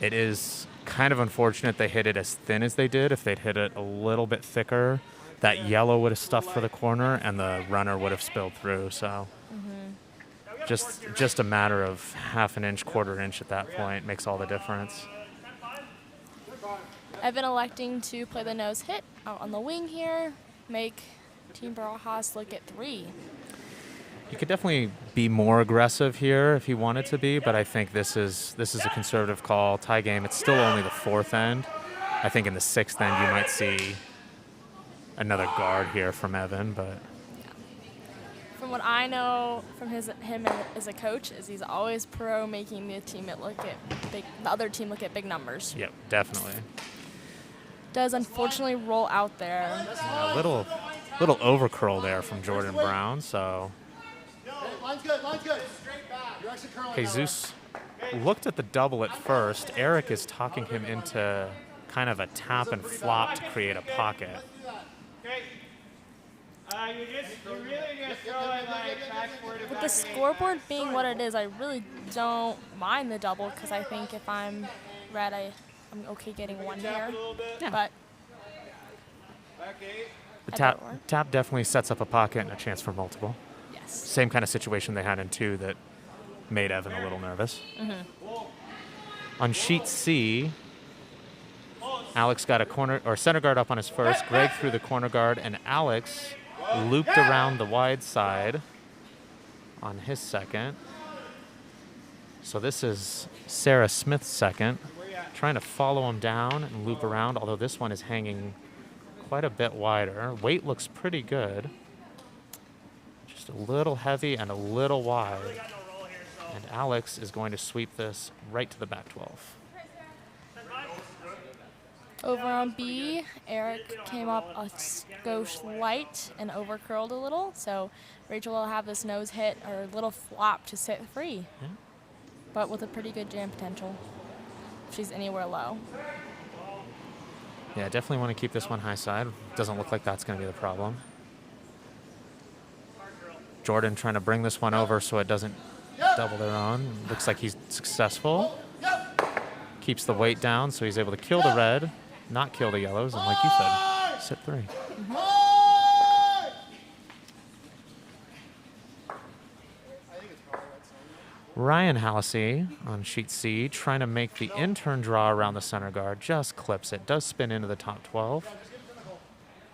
It is kind of unfortunate they hit it as thin as they did. If they'd hit it a little bit thicker, that yellow would have stuffed for the corner and the runner would have spilled through. So just a matter of half an inch, quarter inch at that point makes all the difference. Evan electing to play the nose hit out on the wing here, make Team Barajas look at 3. You could definitely be more aggressive here if he wanted to be, but I think this is a conservative call. Tie game. It's still only the 4th end. I think in the 6th end you might see another guard here from Evan, but From what I know from him as a coach, is he's always pro making the other team look at big numbers. yep, definitely. Does unfortunately roll out there. A little overcurl there from Jordan Brown. So Line's good, line's good. Straight back. You're actually curling Jesus looked at the double at first. Eric is talking him into kind of a tap and flop to create a pocket. Okay. You really just throw it like back 4 to 5. With the scoreboard being what it is, I really don't mind the double because I think if I'm red, I'm okay getting one here. But Okay. The tap definitely sets up a pocket and a chance for multiple. yes. Same kind of situation they had in 2 that made Evan a little nervous. On sheet C, Alex got a corner or center guard up on his first. Greg threw the corner guard, and Alex looped around the wide side on his second. So this is Sarah Smith's second, trying to follow him down and loop around, although this one is hanging quite a bit wider. Weight looks pretty good. Just a little heavy and a little wide. And Alex is going to sweep this right to the back 12. Over on B, Eric came up a skosh light and overcurled a little, so Rachel will have this nose hit or little flop to sit free, but with a pretty good jam potential if she's anywhere low. Yeah, definitely want to keep this one high side. Doesn't look like that's going to be the problem. Jordan trying to bring this one over so it doesn't double their own. Looks like he's successful. Keeps the weight down so he's able to kill the red, not kill the yellows, and like you said, sit 3. Ryan Hallisey on sheet C, trying to make the in-turn draw around the center guard, just clips it. Does spin into the top 12,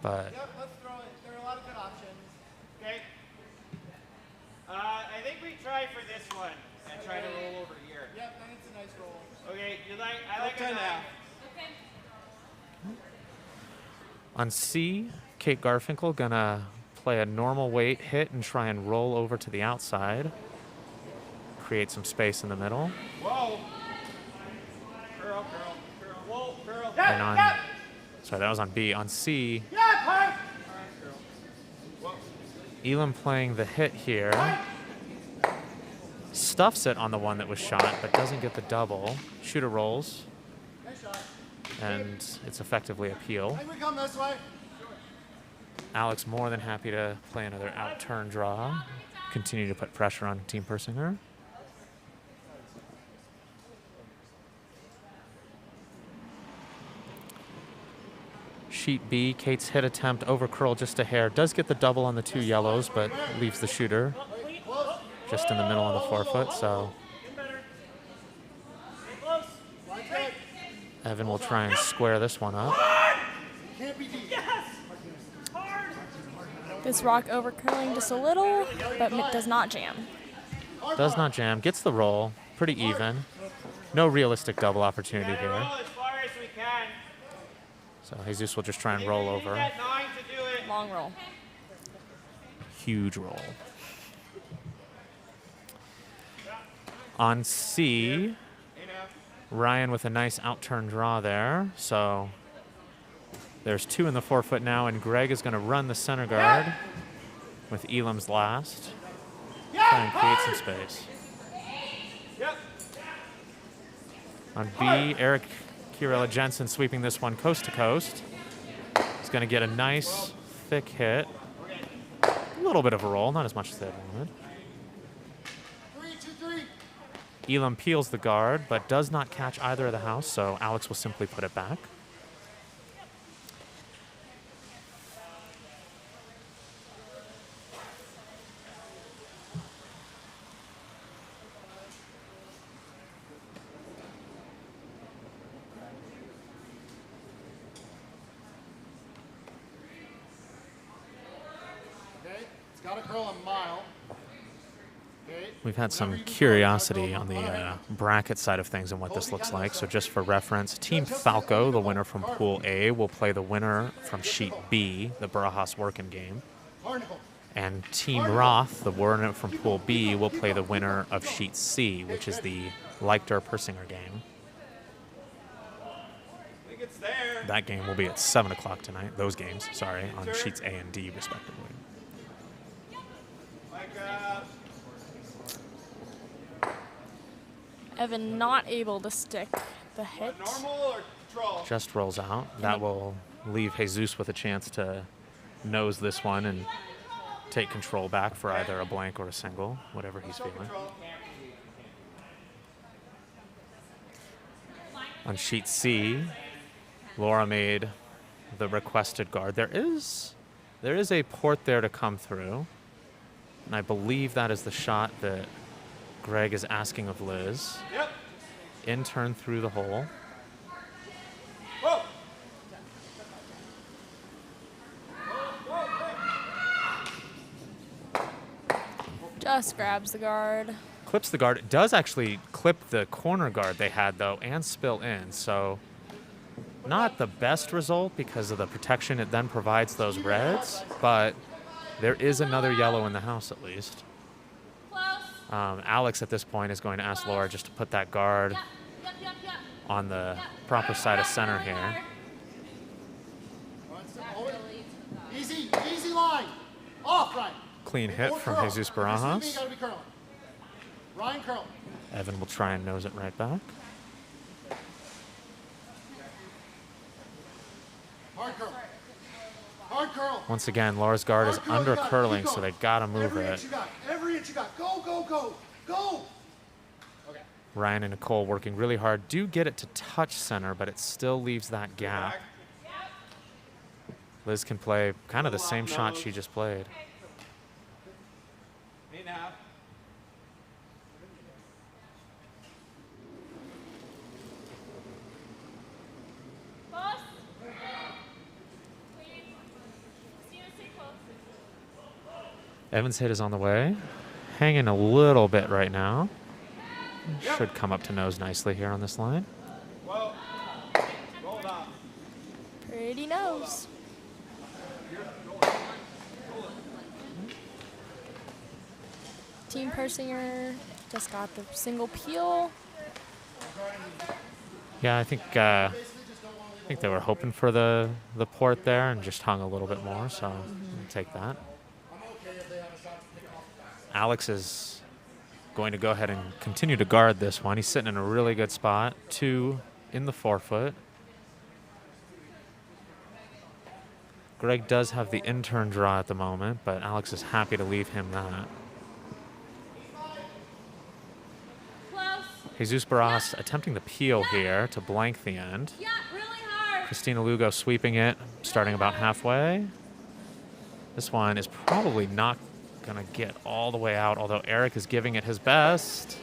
but Let's throw it. There are a lot of good options. Okay. I think we try for this one and try to roll over here. Yep, I think it's a nice roll. Okay, I like a 9. on C, Kate Garfinkel gonna play a normal weight hit and try and roll over to the outside. Create some space in the middle. Whoa. Curl. Whoa, curl. And on, sorry, that was on B. On C, Elam playing the hit here. Stuffs it on the one that was shot, but doesn't get the double. Shooter rolls. And it's effectively a peel. I think we come this way. Alex more than happy to play another out-turn draw. Continue to put pressure on Team Persinger. Sheet B, Kate's hit attempt over curl just a hair. Does get the double on the 2 yellows, but leaves the shooter just in the middle on the forefoot. So Evan will try and square this one up. Can't be deep. This rock over curling just a little, but does not jam. Does not jam. Gets the roll. Pretty even. No realistic double opportunity here. Roll as far as we can. So Jesus will just try and roll over. Get 9 to do it. Long roll. Huge roll. On C, Ryan with a nice out-turn draw there. So there's 2 in the forefoot now, and Greg is going to run the center guard with Elam's last. Try and create some space. On B, Eric Kirilla Jensen sweeping this one coast to coast. He's going to get a nice thick hit. A little bit of a roll, not as much as they wanted. 3-2-3. Elam peels the guard, but does not catch either of the house, so Alex will simply put it back. Okay, it's got to curl a mile. Okay. We've had some curiosity on the bracket side of things and what this looks like. So just for reference, Team Falco, the winner from Pool A, will play the winner from Sheet B, the Barajas Workin game. Barnacle. And Team Roth, the winner from Pool B, will play the winner of Sheet C, which is the Leichter Persinger game. I think it's there. That game will be at 7 o'clock tonight. Those games, sorry, on Sheets A and D, respectively. Like, Evan not able to stick the hit. normal or draw? Just rolls out. That will leave Jesus with a chance to nose this one and take control back for either a blank or a single, whatever he's feeling. On sheet C, Laura made the requested guard. There is a port there to come through, and I believe that is the shot that Greg is asking of Liz. Yep. In turn through the hole. Whoa. Just grabs the guard. Clips the guard. It does actually clip the corner guard they had, though, and spill in. So not the best result because of the protection it then provides those reds, but there is another yellow in the house at least. Alex at this point is going to ask Laura just to put that guard on the proper side of center here. Easy, easy line. Off, Ryan. Clean hit Or from curl. Jesus If you're Barajas. sleeping, you gotta be curling. Ryan, curl. Evan will try and nose it right back. Hard curl. Hard curl. Once again, Laura's guard is Hard curl, under you got it. curling, Keep so they going. gotta move Every it. inch you got. Every inch you got. Go, go, go. Go. Okay. Ryan and Nicole working really hard. Do get it to touch center, but it still leaves that gap. Liz can play kind of the same shot she just played. 8.5. Boss? Please. See you stay close. Evan's hit is on the way. Hanging a little bit right now. Should come up to nose nicely here on this line. Whoa. Roll off. Pretty nose. Team Persinger just got the single peel. Yeah, I think they were hoping for the port there and just hung a little bit more, so we'll take that. Alex is going to go ahead and continue to guard this one. He's sitting in a really good spot. 2 in the forefoot. Greg does have the intern draw at the moment, but Alex is happy to leave him that. Close. Jesus Barajas attempting the peel here to blank the end. Yeah, really hard. Christina Lugo sweeping it, starting about halfway. This one is probably not going to get all the way out, although Eric is giving it his best.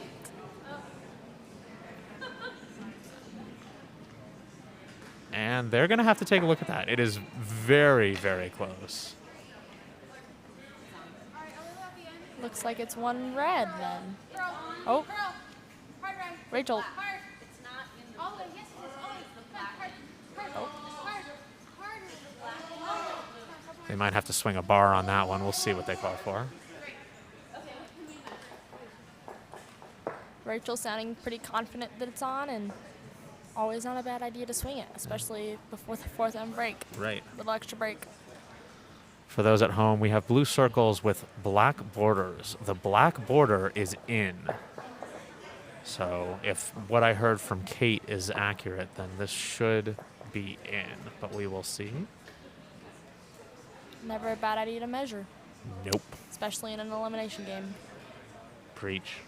And they're going to have to take a look at that. It is very, very close. Looks like it's one red then. Oh, Rachel. They might have to swing a bar on that one. We'll see what they call for. Rachel sounding pretty confident that it's on, and always not a bad idea to swing it, especially before the fourth end break. Right. Little extra break. For those at home, we have blue circles with black borders. The black border is in. So if what I heard from Kate is accurate, then this should be in, but we will see. Never a bad idea to measure, Nope. especially in an elimination game. Preach.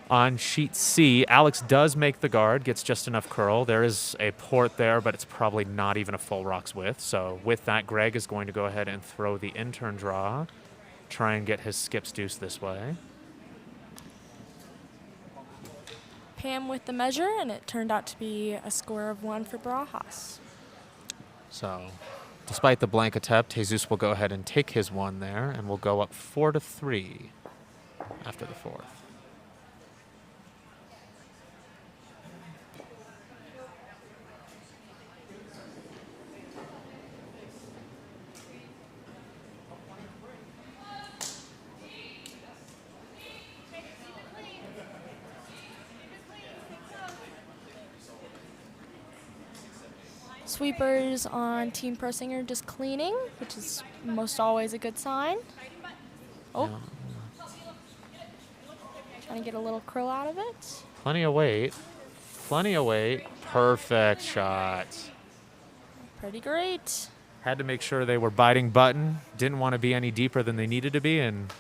On sheet C, Alex does make the guard, gets just enough curl. There is a port there, but it's probably not even a full rock's width. So with that, Greg is going to go ahead and throw the intern draw, try and get his skips deuce this way. Pam with the measure, and it turned out to be a score of 1 for Barajas. So despite the blank attempt, Jesus will go ahead and take his 1 there, and we'll go up 4-3 after the 4th. Sweepers on Team Persinger just cleaning, which is most always a good sign. Oh. Trying to get a little curl out of it. Plenty of weight. Plenty of weight. Perfect shot. Pretty great. Had to make sure they were biting button. Didn't want to be any deeper than they needed to be, and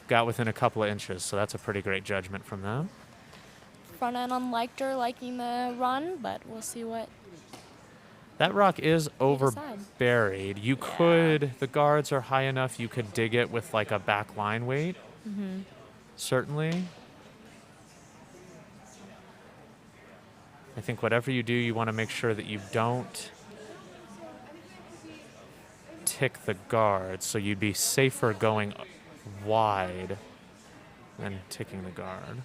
got within a couple of inches. So that's a pretty great judgment from them. Front end on Leichter liking the run, but we'll see what. That rock is over decide. buried. You could, the guards are high enough, you could dig it with like a back line weight. Certainly. I think whatever you do, you want to make sure that you don't tick the guard. So you'd be safer going wide than ticking the guard.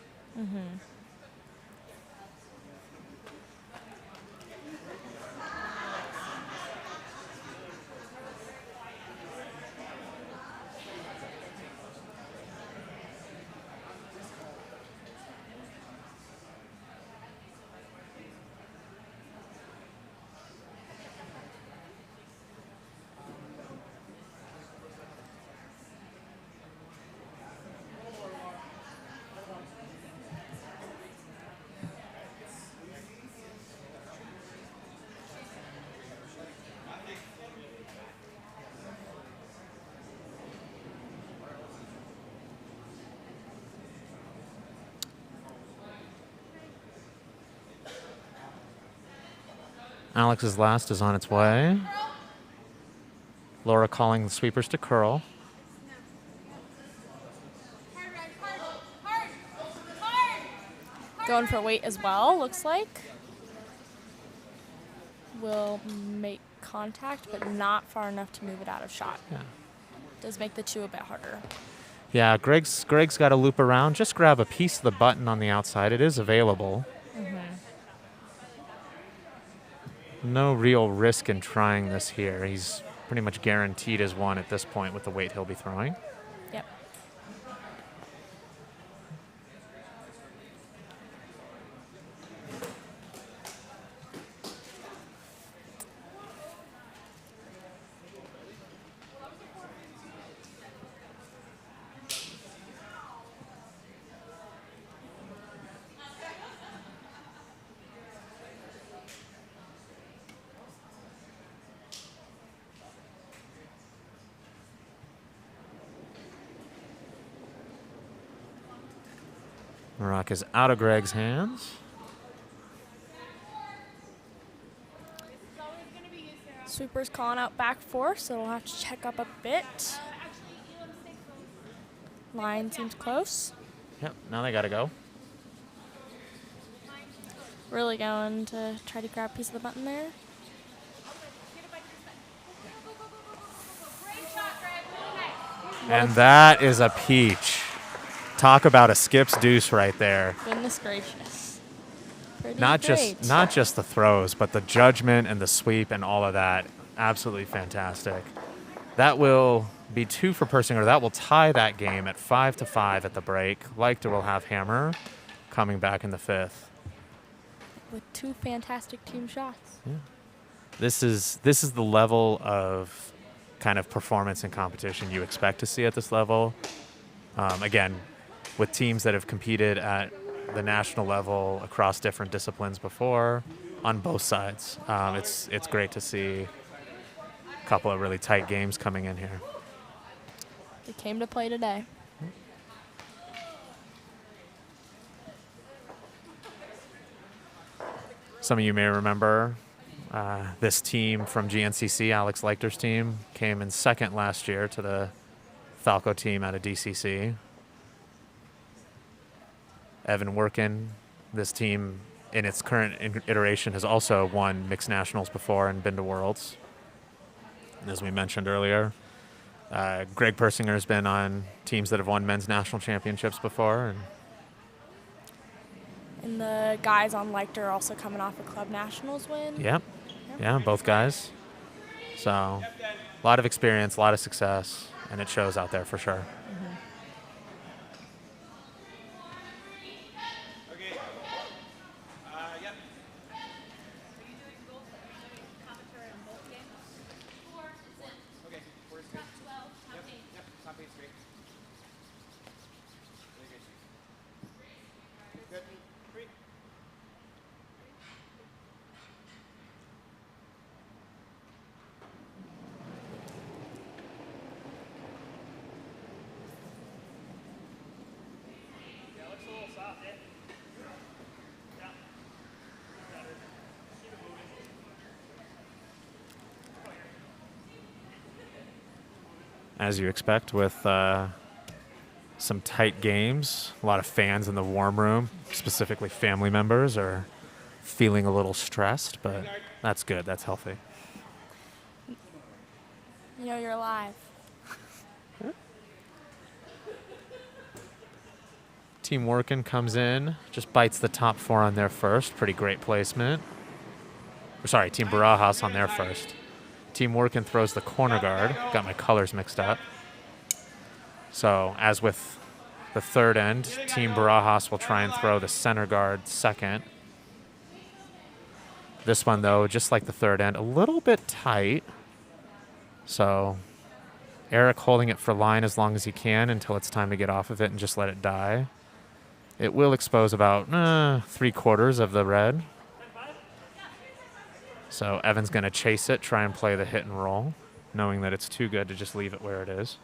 Alex's last is on its way. Laura calling the sweepers to curl. Going for weight as well, looks like. Will make contact, but not far enough to move it out of shot. Yeah. Does make the 2 a bit harder. Yeah, Greg's got to loop around. Just grab a piece of the button on the outside. It is available. No real risk in trying this here. He's pretty much guaranteed his 1 at this point with the weight he'll be throwing. Yep. The rock is out of Greg's hands. Sweeper's calling out back 4, so we'll have to check up a bit. Line seems close. Yep, now they got to go. Really going to try to grab a piece of the button there. And that is a peach. Talk about a skips deuce right there. Goodness gracious. Pretty Not great. just the throws, but the judgment and the sweep and all of that. Absolutely fantastic. That will be 2 for Persinger. That will tie that game at 5-5 at the break. Leichter will have hammer coming back in the 5th. With 2 fantastic team shots. Yeah. This is the level of kind of performance and competition you expect to see at this level. Again, with teams that have competed at the national level across different disciplines before, on both sides. It's great to see couple of really tight games coming in here. They came to play today. Some of you may remember this team from GNCC, Alex Leichter's team, came in second last year to the Falco team out of DCC. Evan Workin, this team in its current iteration has also won mixed nationals before and been to Worlds. As we mentioned earlier, Greg Persinger has been on teams that have won men's national championships before. And the guys on Leichter are also coming off a club nationals win. Yep. Yeah, both guys. So a lot of experience, a lot of success, and it shows out there for sure. Okay. Yep. Okay. Where's good? Yep. Top 8 straight. Good. 3. As you expect with some tight games, a lot of fans in the warm room, specifically family members, are feeling a little stressed, but that's good. That's healthy. You know you're alive. Team Workin comes in, just bites the top 4 on their first. Pretty great placement. Sorry, Team Barajas on their first. Team Workin throws the corner guard. Got my colors mixed up. So as with the third end, Team Barajas will try and throw the center guard second. This one, though, just like the third end, a little bit tight. So Eric holding it for line as long as he can until it's time to get off of it and just let it die. It will expose about 3/4 of the red. So Evan's going to chase it, try and play the hit and roll, knowing that it's too good to just leave it where it is.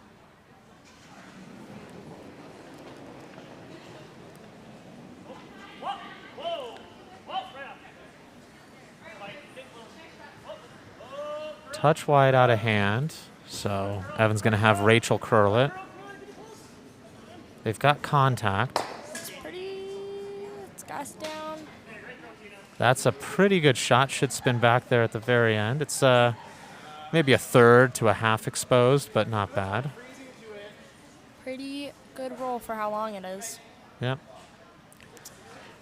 Touch wide out of hand, so Evan's going to have Rachel curl it. They've got contact. It's got us down. That's a pretty good shot. Should spin back there at the very end. It's maybe a third to a half exposed, but not bad. Pretty good roll for how long it is. Yep.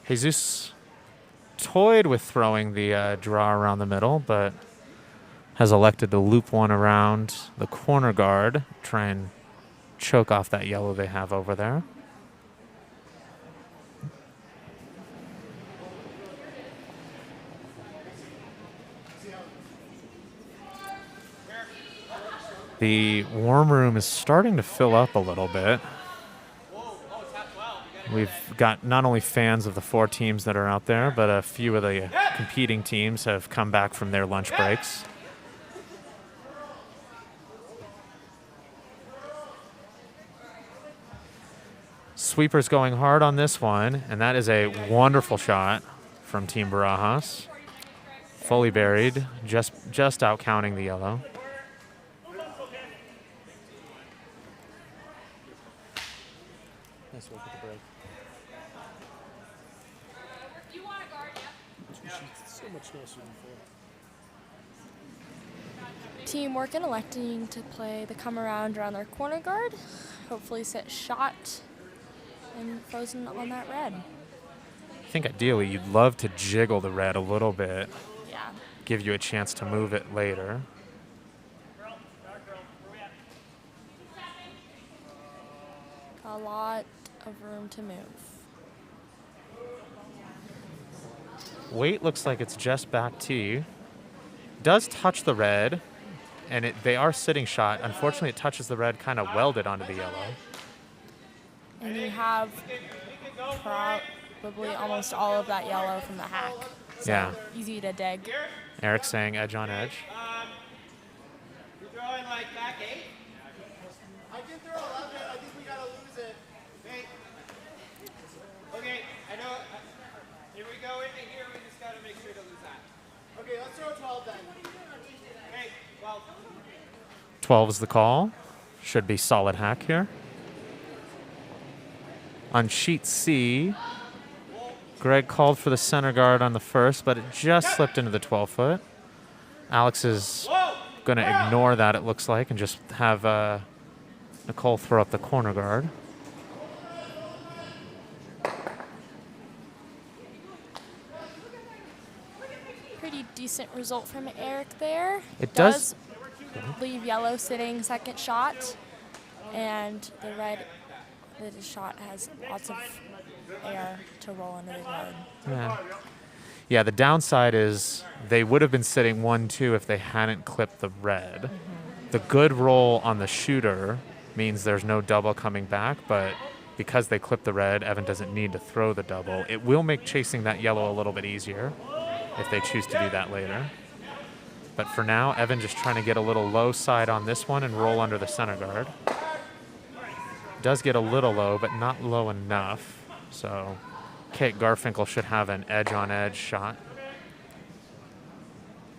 Jesus toyed with throwing the draw around the middle, but has elected to loop one around the corner guard, try and choke off that yellow they have over there. The warm room is starting to fill up a little bit. We've got not only fans of the 4 teams that are out there, but a few of the competing teams have come back from their lunch breaks. Sweeper's going hard on this one, and that is a wonderful shot from Team Barajas. Fully buried, just out counting the yellow. Nice work with the break. You want a guard, yeah? So much nicer before. Team Workin electing to play the come around their corner guard. Hopefully set shot and frozen on that red. I think ideally you'd love to jiggle the red a little bit, Yeah. give you a chance to move it later. A lot of room to move. Weight looks like it's just back T. Does touch the red, and they are sitting shot. Unfortunately, it touches the red, kind of welded onto the yellow. And you have probably almost all of that yellow from the hack. So Yeah. easy to dig. Eric saying edge on edge. going like back 8? I can throw 11. I think we gotta lose it. Okay. Okay, I know. If we go into here, we just gotta make sure to lose that. Okay, let's throw 12 then. Okay, well, 12 is the call. Should be solid hack here. On sheet C, Greg called for the center guard on the first, but it just slipped into the 12-foot. Alex is going to ignore that, it looks like, and just have Nicole throw up the corner guard. Pretty decent result from Eric there. It does leave yellow sitting second shot, and the shot has lots of air to roll into the guard. Yeah, the downside is they would have been sitting 1-2 if they hadn't clipped the red. The good roll on the shooter means there's no double coming back, but because they clipped the red, Evan doesn't need to throw the double. It will make chasing that yellow a little bit easier if they choose to do that later. But for now, Evan just trying to get a little low side on this one and roll under the center guard. Does get a little low, but not low enough. So Kate Garfinkel should have an edge-on-edge shot.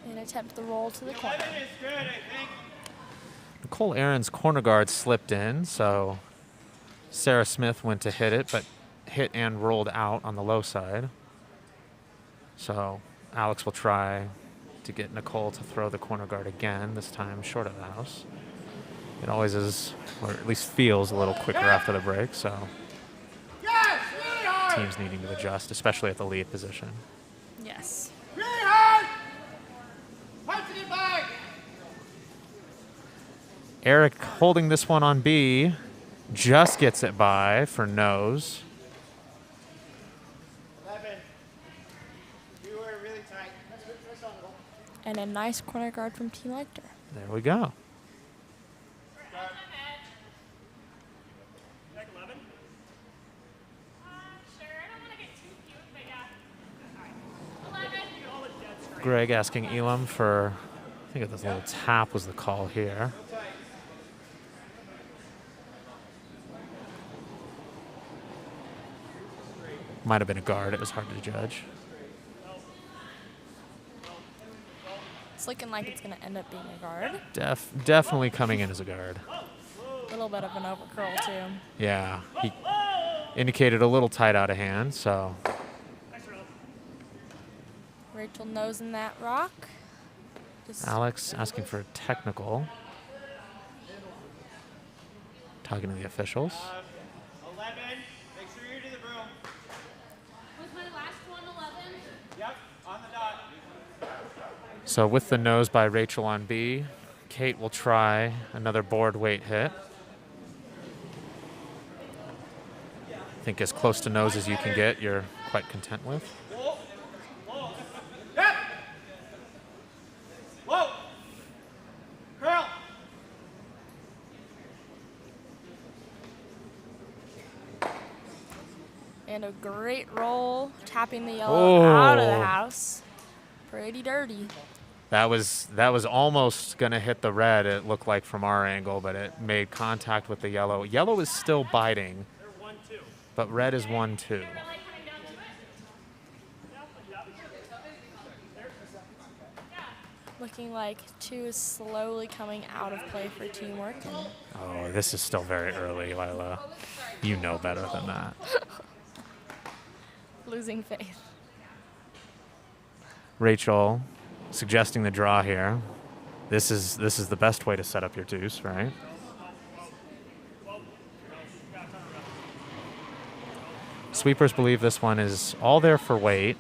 And attempt the roll to the corner. 11 is good, I think. Nicole Aaron's corner guard slipped in, so Sarah Smith went to hit it, but hit and rolled out on the low side. So Alex will try to get Nicole to throw the corner guard again, this time short of the house. It always is, or at least feels a little quicker after the break, so teams needing to adjust, especially at the lead position. Yes. Eric holding this one on B, just gets it by for nose. 11. You were really tight. And a nice corner guard from Team Leichter. There we go. Greg asking Elam for, I think this little tap was the call here. Might have been a guard. It was hard to judge. It's looking like it's going to end up being a guard. Definitely coming in as a guard. A little bit of an overcurl, too. Yeah, he indicated a little tight out of hand, so. Rachel nosing that rock. Alex asking for a technical. Talking to the officials. 11. Make sure you're to the room. Was my last one 11? Yep, on the dot. So with the nose by Rachel on B, Kate will try another board weight hit. I think as close to nose as you can get, you're quite content with. Yep. Whoa. Curl. And a great roll, tapping the yellow out of the house. Pretty dirty. That was almost going to hit the red, it looked like from our angle, but it made contact with the yellow. Yellow is still biting, but red is 1-2. Looking like 2 is slowly coming out of play for Team Workin. Oh, this is still very early, Lila. You know better than that. Losing faith. Rachel suggesting the draw here. This is the best way to set up your deuce, right? Sweepers believe this one is all there for weight.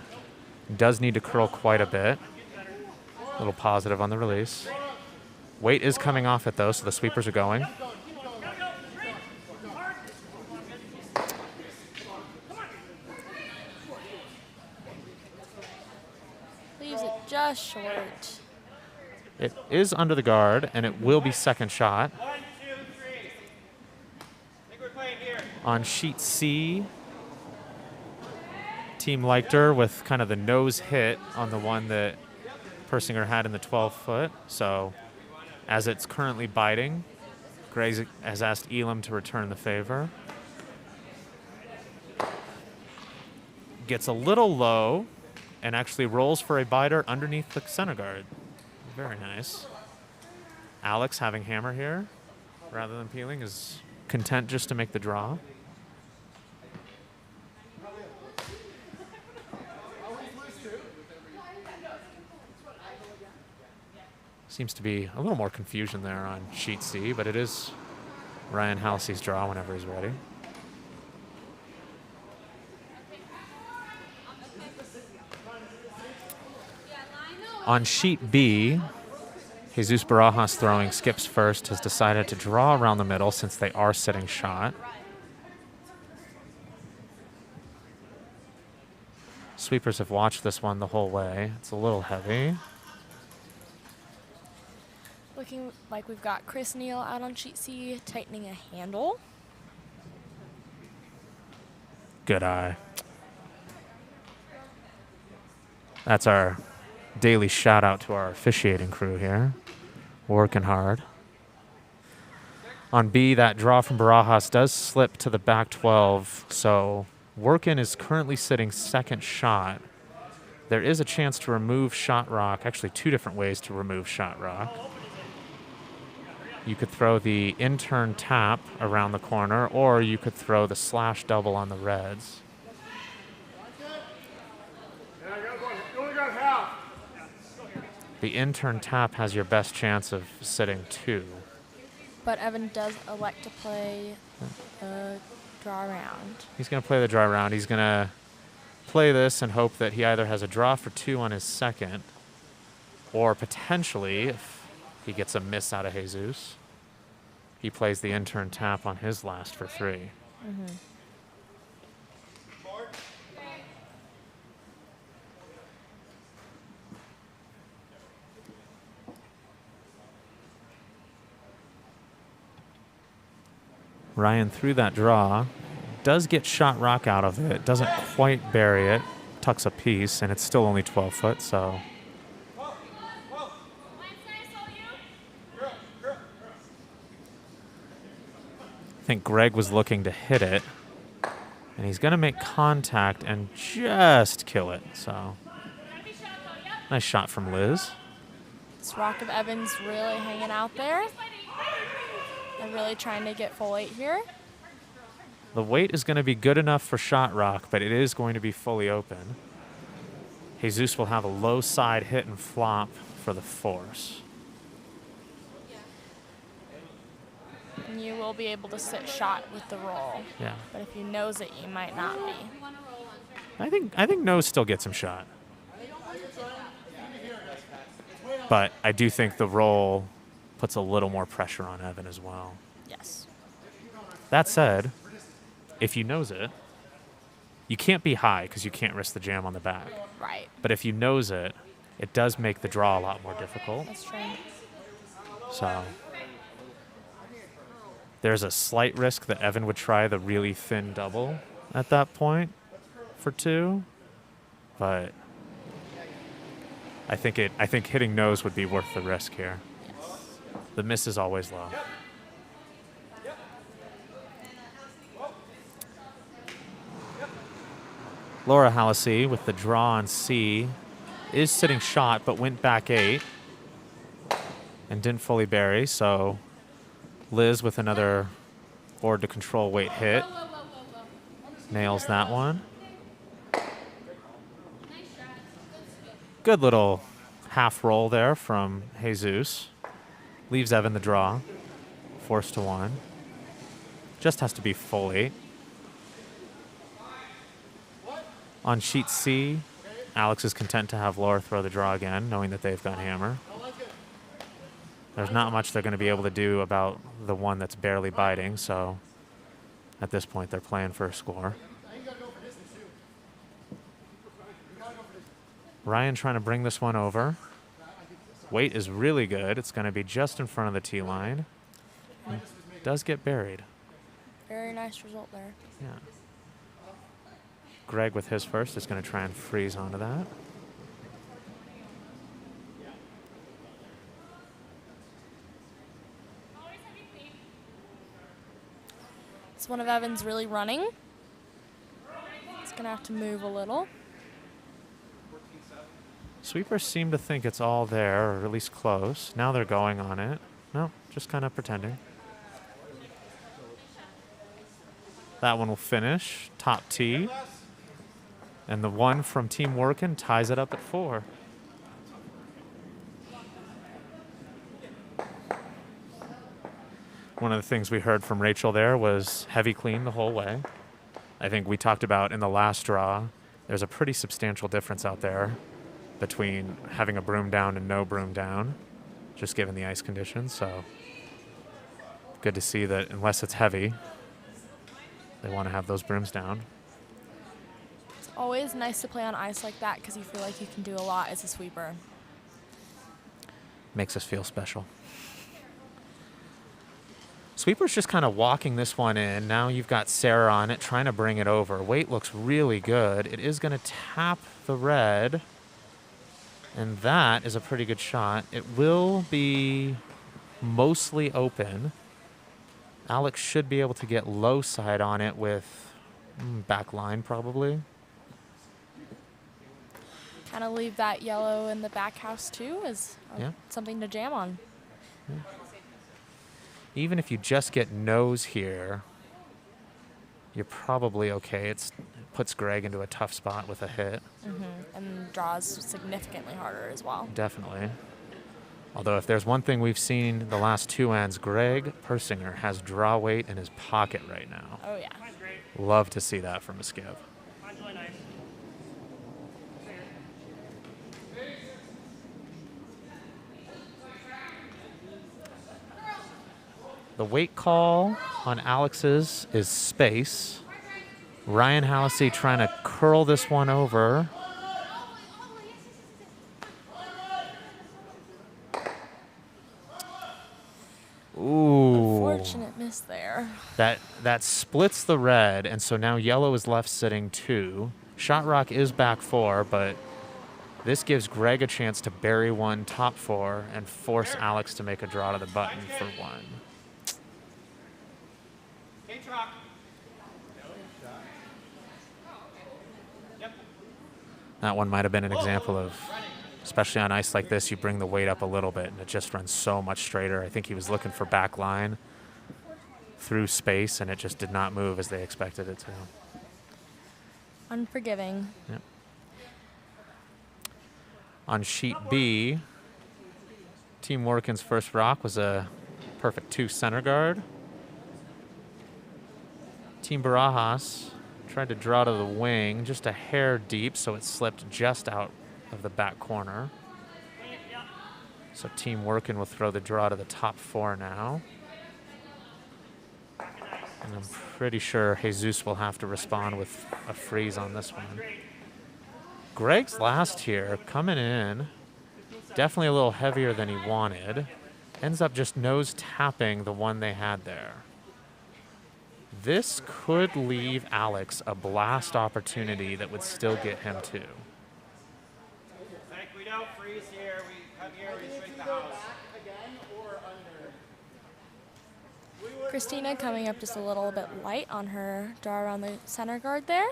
Does need to curl quite a bit. A little positive on the release. Weight is coming off it though, so the sweepers are going. Leaves it just short. It is under the guard, and it will be second shot. 1, 2, 3. I think we're playing here. On sheet C, Team Leichter with kind of the nose hit on the one that Persinger had in the 12-foot. So As it's currently biting, Greg has asked Elam to return the favor. Gets a little low and actually rolls for a biter underneath the center guard. Very nice. Alex, having hammer here rather than peeling, is content just to make the draw. Seems to be a little more confusion there on sheet C, but it is Ryan Halsey's draw whenever he's ready. On sheet B, Jesus Barajas throwing skips first has decided to draw around the middle since they are sitting shot. Sweepers have watched this one the whole way. It's a little heavy. Looking like we've got Chris Neal out on sheet C, tightening a handle. Good eye. That's our daily shout out to our officiating crew here. Working hard. On B, that draw from Barajas does slip to the back 12, so Workin is currently sitting second shot. There is a chance to remove shot rock, actually two different ways to remove shot rock. You could throw the in-turn tap around the corner, or you could throw the slash double on the reds. The in-turn tap has your best chance of sitting two. But Evan does elect to play the draw round. He's going to play the draw round. He's going to play this and hope that he either has a draw for two on his second, or potentially, if he gets a miss out of Jesus, he plays the in-turn tap on his last for three. Mm-hmm. Ryan threw that draw, does get shot rock out of it, doesn't quite bury it, tucks a piece, and it's still only 12 foot, so. I think Greg was looking to hit it, and he's going to make contact and just kill it, so. Nice shot from Liz. This rock of Evans really hanging out there. They're really trying to get full 8 here. The weight is going to be good enough for shot rock, but it is going to be fully open. Jesus will have a low side hit and flop for the force. And you will be able to sit shot with the roll. Yeah. But if you nose it, you might not be. I think nose still gets him shot. But I do think the roll puts a little more pressure on Evan as well. Yes. That said, if you nose it, you can't be high because you can't risk the jam on the back. Right. But if you nose it, it does make the draw a lot more difficult. That's true. So there's a slight risk that Evan would try the really thin double at that point for two, but I think hitting nose would be worth the risk here. The miss is always low. Laura Halsey with the draw on C is sitting shot, but went back 8 and didn't fully bury. So Liz with another board to control weight hit. Nails that one. Good little half roll there from Jesus. Leaves Evan the draw. Forced to 1. Just has to be full 8. On sheet C, Alex is content to have Laura throw the draw again, knowing that they've got hammer. There's not much they're going to be able to do about the one that's barely biting, so at this point they're playing for a score. Ryan trying to bring this one over. Weight is really good. It's going to be just in front of the tee line. It does get buried. Very nice result there. Yeah. Greg with his first is going to try and freeze onto that. It's one of Evan's really running. It's going to have to move a little. Sweepers seem to think it's all there, or at least close. Now they're going on it. No, just kind of pretending. That one will finish. Top tee. And the one from Team Workin ties it up at 4. One of the things we heard from Rachel there was heavy clean the whole way. I think we talked about in the last draw, there's a pretty substantial difference out there between having a broom down and no broom down, just given the ice conditions. So good to see that unless it's heavy, they want to have those brooms down. It's always nice to play on ice like that because you feel like you can do a lot as a sweeper. Makes us feel special. Sweeper's just kind of walking this one in. Now you've got Sarah on it, trying to bring it over. Weight looks really good. It is going to tap the red, and that is a pretty good shot. It will be mostly open. Alex should be able to get low side on it with back line probably. Kind of leave that yellow in the back house too as something to jam on. Yeah. Even if you just get nose here, you're probably okay. It puts Greg into a tough spot with a hit. And draws significantly harder as well. Definitely. Although if there's one thing we've seen the last 2 ends, Greg Persinger has draw weight in his pocket right now. Oh, yeah. Love to see that from a skiv. The weight call on Alex's is space. Ryan Hallisey trying to curl this one over. Ooh. Unfortunate miss there. That splits the red, and so now yellow is left sitting 2. Shot rock is back 4, but this gives Greg a chance to bury one top 4 and force Alex to make a draw to the button for 1. That one might have been an example of, especially on ice like this, you bring the weight up a little bit and it just runs so much straighter. I think he was looking for back line through space and it just did not move as they expected it to. Unforgiving. Yep. On sheet B, Team Workin's first rock was a perfect 2 center guard. Team Barajas tried to draw to the wing, just a hair deep, so it slipped just out of the back corner. So Team Workin will throw the draw to the top 4 now. And I'm pretty sure Jesus will have to respond with a freeze on this one. Greg's last here, coming in, definitely a little heavier than he wanted. Ends up just nose tapping the one they had there. This could leave Alex a blast opportunity that would still get him 2. Like we don't freeze here, we come here, we shrink the house. Christina coming up just a little bit light on her draw around the center guard there.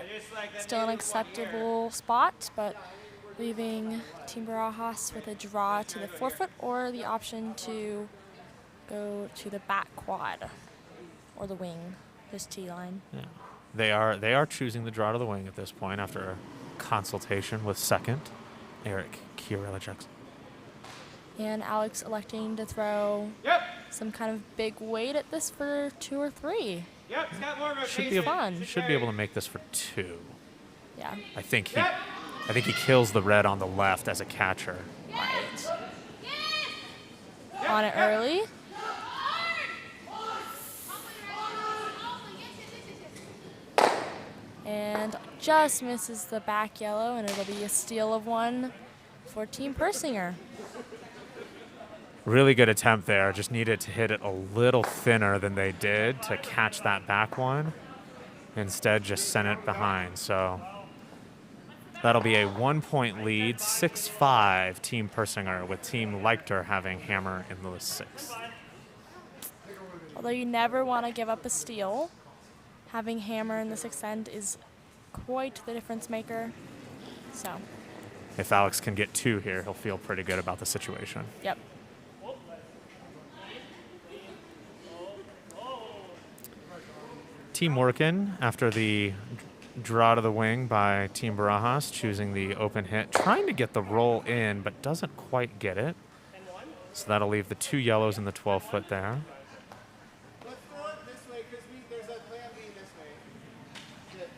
Still an acceptable spot, but leaving Team Barajas with a draw to the 4-foot or the option to go to the back quad or the wing. This T line. Yeah, they are choosing the draw to the wing at this point after a consultation with second Eric Kiorelichuk. And Alex electing to throw some kind of big weight at this for 2 or 3. Yep, it's got more of a Should be able to make this for 2. Yeah. I think he kills the red on the left as a catcher. Right. On it early. And just misses the back yellow, and it'll be a steal of 1 for Team Persinger. Really good attempt there. Just needed to hit it a little thinner than they did to catch that back one. Instead, just sent it behind. So that'll be a 1-point lead, 6-5 Team Persinger, with Team Leichter having hammer in the 6th. Although you never want to give up a steal. having hammer in the 6th end is quite the difference maker. So, If Alex can get 2 here, he'll feel pretty good about the situation. yep. Team Workin, after the draw to the wing by Team Barajas, choosing the open hit, trying to get the roll in, but doesn't quite get it. So that'll leave the 2 yellows in the 12-foot there. Let's throw it this way because there's a plan B this way. Good.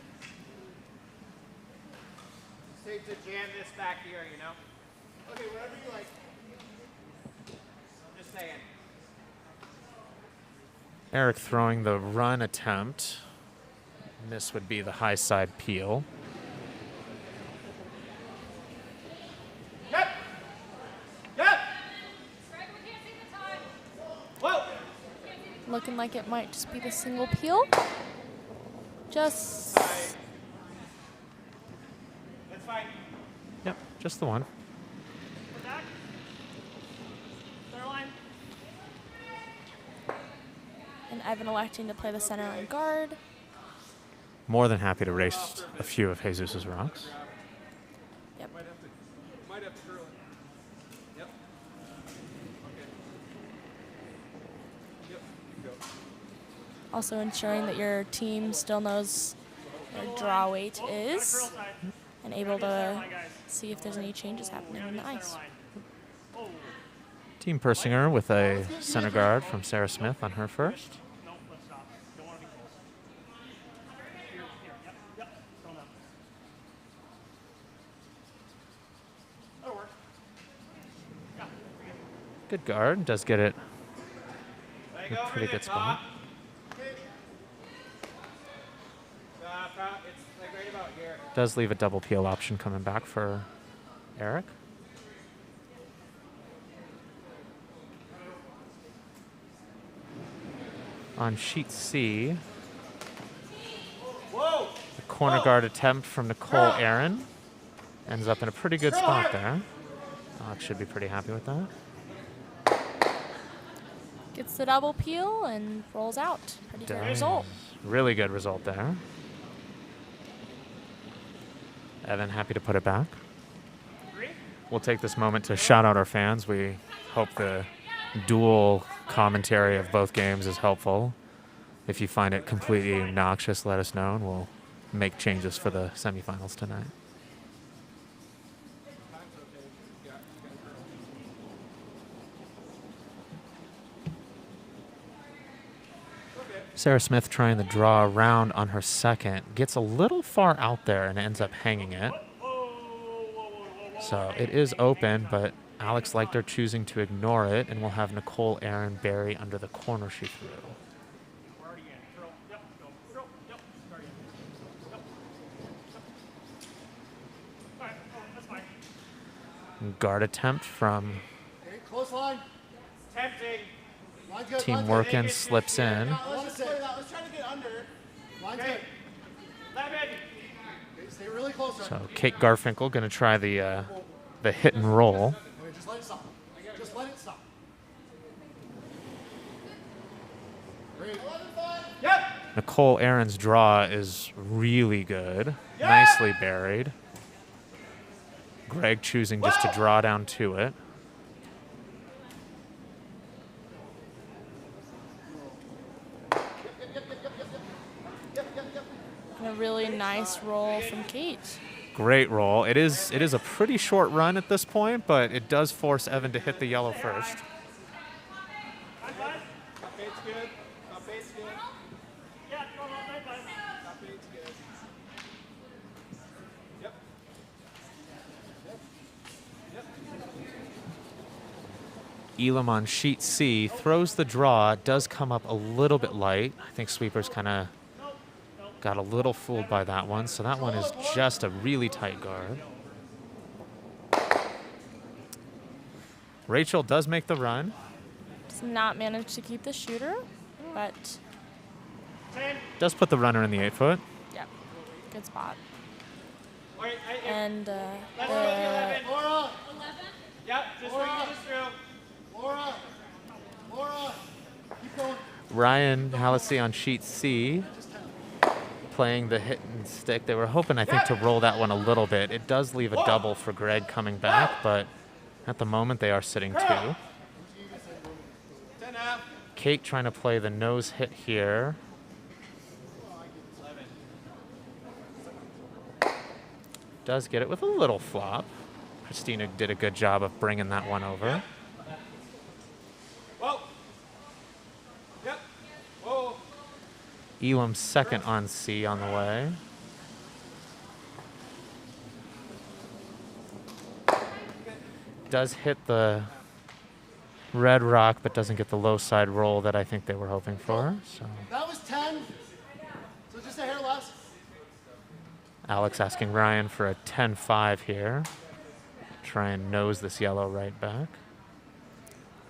Safe to jam this back here, you know? Okay, whatever you like. I'm just saying. Eric throwing the run attempt. And this would be the high side peel. Yep. Yep. Whoa. Looking like it might just be the single peel. Just That's fine. Yep, just the one. Back. Third line. and Evan electing to play the center on guard. More than happy to race a few of Jesus' rocks. Yep. Might have to throw it. Yep. Okay. Yep. You go. Also ensuring that your team still knows their draw weight is and able to see if there's any changes happening on the ice. Team Persinger with a center guard from Sarah Smith on her first. Good guard, does get it in a pretty good spot. It's like right about here. Does leave a double peel option coming back for Eric. On sheet C, Whoa! the corner guard attempt from Nicole Aaron ends up in a pretty good spot there. Alex should be pretty happy with that. Gets the double peel and rolls out. Pretty good Dang. result. Really good result there. Evan happy to put it back. We'll take this moment to shout out our fans. We hope the dual commentary of both games is helpful. If you find it completely obnoxious, let us know and we'll make changes for the semifinals tonight. Sarah Smith trying to draw around on her second, gets a little far out there and ends up hanging it. So it is open, but Alex Leichter choosing to ignore it, and we'll have Nicole Aaron bury under the corner she threw. Guard attempt from Okay, close line. Tempting. Line's good. Team line's Workin good. slips in. Let's just play that. Let's try to get under. Line's Okay. good. 11. Okay, stay really close. So Kate Garfinkel going to try the hit and roll. Okay, just let it stop. Just let it stop. Great. Yep. Nicole Aaron's draw is really good. Nicely buried. Greg choosing just to draw down to it. And a really nice roll from Kate. Great roll. It is a pretty short run at this point, but it does force Evan to hit the yellow first. Top eight's good. Top eight's good. Yeah, top eight's good. Yep. Elam on sheet C throws the draw, does come up a little bit light. I think sweepers kind of got a little fooled by that one, so that one is just a really tight guard. Rachel does make the run. Does not manage to keep the shooter, but Does put the runner in the 8-foot. yep, good spot. Wait, And let's go with the 11. Laura. 11? Yep, just bring this through. Laura. Laura. Keep going. Ryan Hallisey on sheet C playing the hit and stick. They were hoping, I think, to roll that one a little bit. It does leave a double for Greg coming back, but at the moment they are sitting 2. 10 up. Kate trying to play the nose hit here. Does get it with a little flop. Christina did a good job of bringing that one over. Whoa. Yep. Whoa. Elam's second on C on the way. Does hit the red rock, but doesn't get the low side roll that I think they were hoping for. So That was 10. So just a hair less. Alex asking Ryan for a 10-5 here. Try and nose this yellow right back.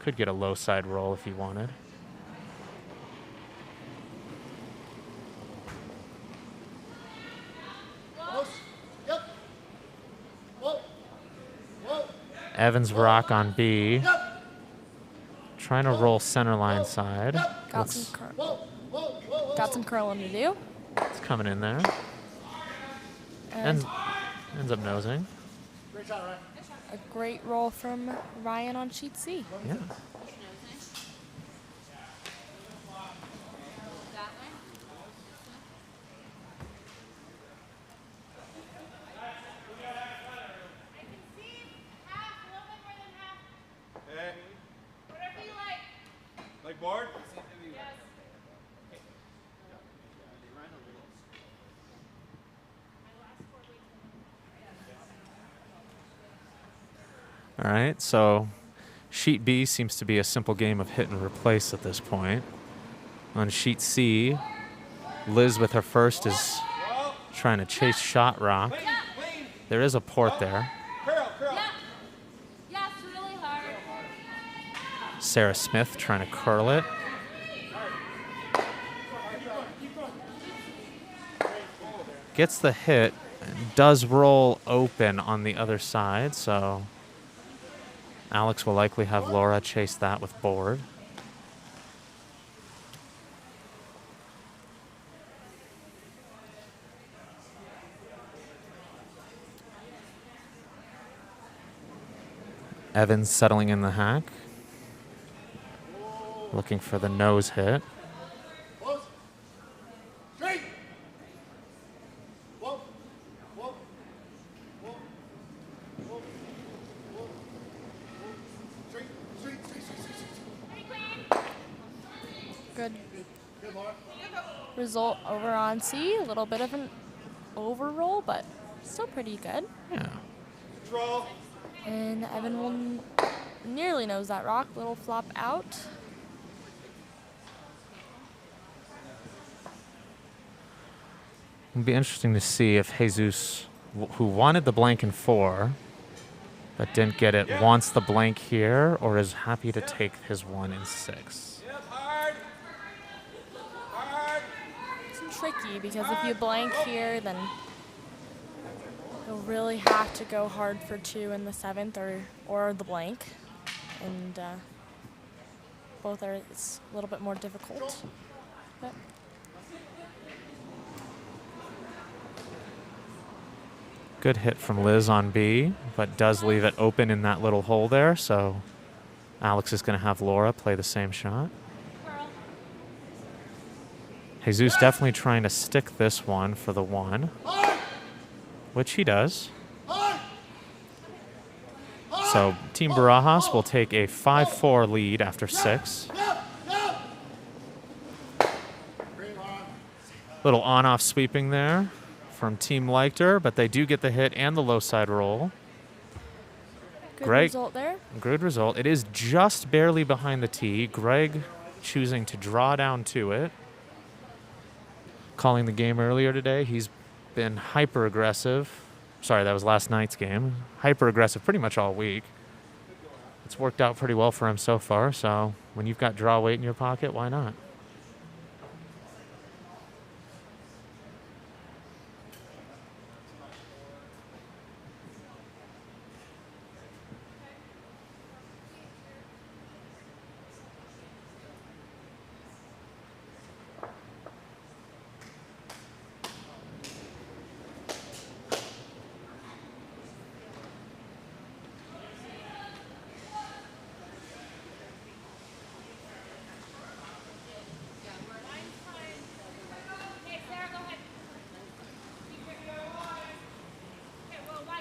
Could get a low side roll if he wanted. Close. Yep. Whoa. Whoa. Evans rock on B. Yep. Trying to roll center line side. Yep. Got some, Whoa. Whoa. Whoa. got some curling to do. It's coming in there. And Ends up nosing. Great shot, Ryan. a great roll from Ryan on sheet C. Yeah. Okay. Like board? All right, so sheet B seems to be a simple game of hit and replace at this point. On sheet C, Liz with her first is trying to chase shot rock. There is a port there. Curl, curl. Yeah. Yes, really hard. Sarah Smith trying to curl it. Gets the hit, and does roll open on the other side, so Alex will likely have Laura chase that with board. Evans settling in the hack. Looking for the nose hit. Close. Straight. Whoa. Whoa. Whoa. Whoa. Whoa. Straight. Straight. Straight. Straight. Straight. Good Good, Laura. result over on C. A little bit of an overroll, but still pretty good. Yeah. Control. And Evan will nearly nose that rock. Little flop out. It'll be interesting to see if Jesus, who wanted the blank in 4, but didn't get it, wants the blank here, or is happy to take his 1 in 6. Yep, hard. Hard. It's tricky because if you blank here, then you'll really have to go hard for 2 in the 7th or the blank. And both are it's a little bit more difficult. But Good hit from Liz on B, but does leave it open in that little hole there, so Alex is going to have Laura play the same shot. Jesus definitely trying to stick this one for the 1, which he does. So Team Barajas will take a 5-4 lead after 6. Little on-off sweeping there from Team Leichter, but they do get the hit and the low side roll. good Great. result there. Good result. It is just barely behind the tee. Greg choosing to draw down to it. Calling the game earlier today, he's been hyper aggressive. Sorry, that was last night's game. Hyper aggressive pretty much all week. It's worked out pretty well for him so far, so when you've got draw weight in your pocket, why not?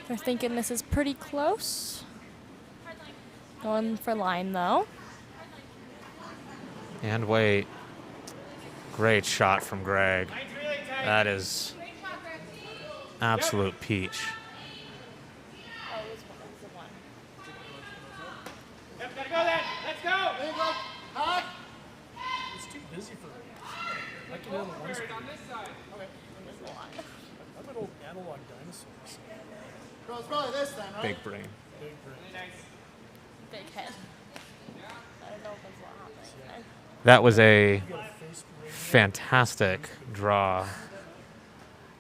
They're thinking this is pretty close. Going for line, though. And wait. Great shot from Greg. Line's really tight. That is absolute peach. Yep, gotta go then. Let's go. Big leg. High. It's too busy for me. I can handle one speed. I'm an old analog dinosaur. So Bro, it's probably this then, right? Big brain. big brain. Big head. I don't know if that's what happened. That was a You got a face brain. fantastic draw.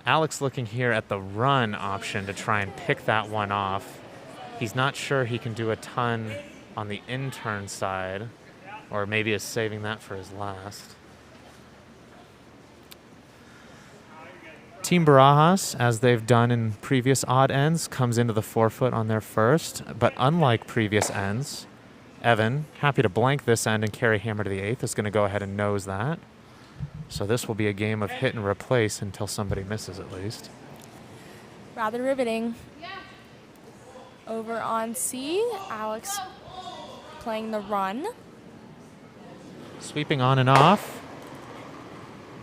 Alex looking here at the run option to try and pick that one off. He's not sure he can do a ton on the in-turn side, or maybe is saving that for his last. Team Barajas, as they've done in previous odd ends, comes into the forefoot on their first, but unlike previous ends, Evan, happy to blank this end and carry hammer to the eighth, is going to go ahead and nose that. So this will be a game of hit and replace until somebody misses at least. Rather riveting. Over on C, Alex playing the run. Sweeping on and off.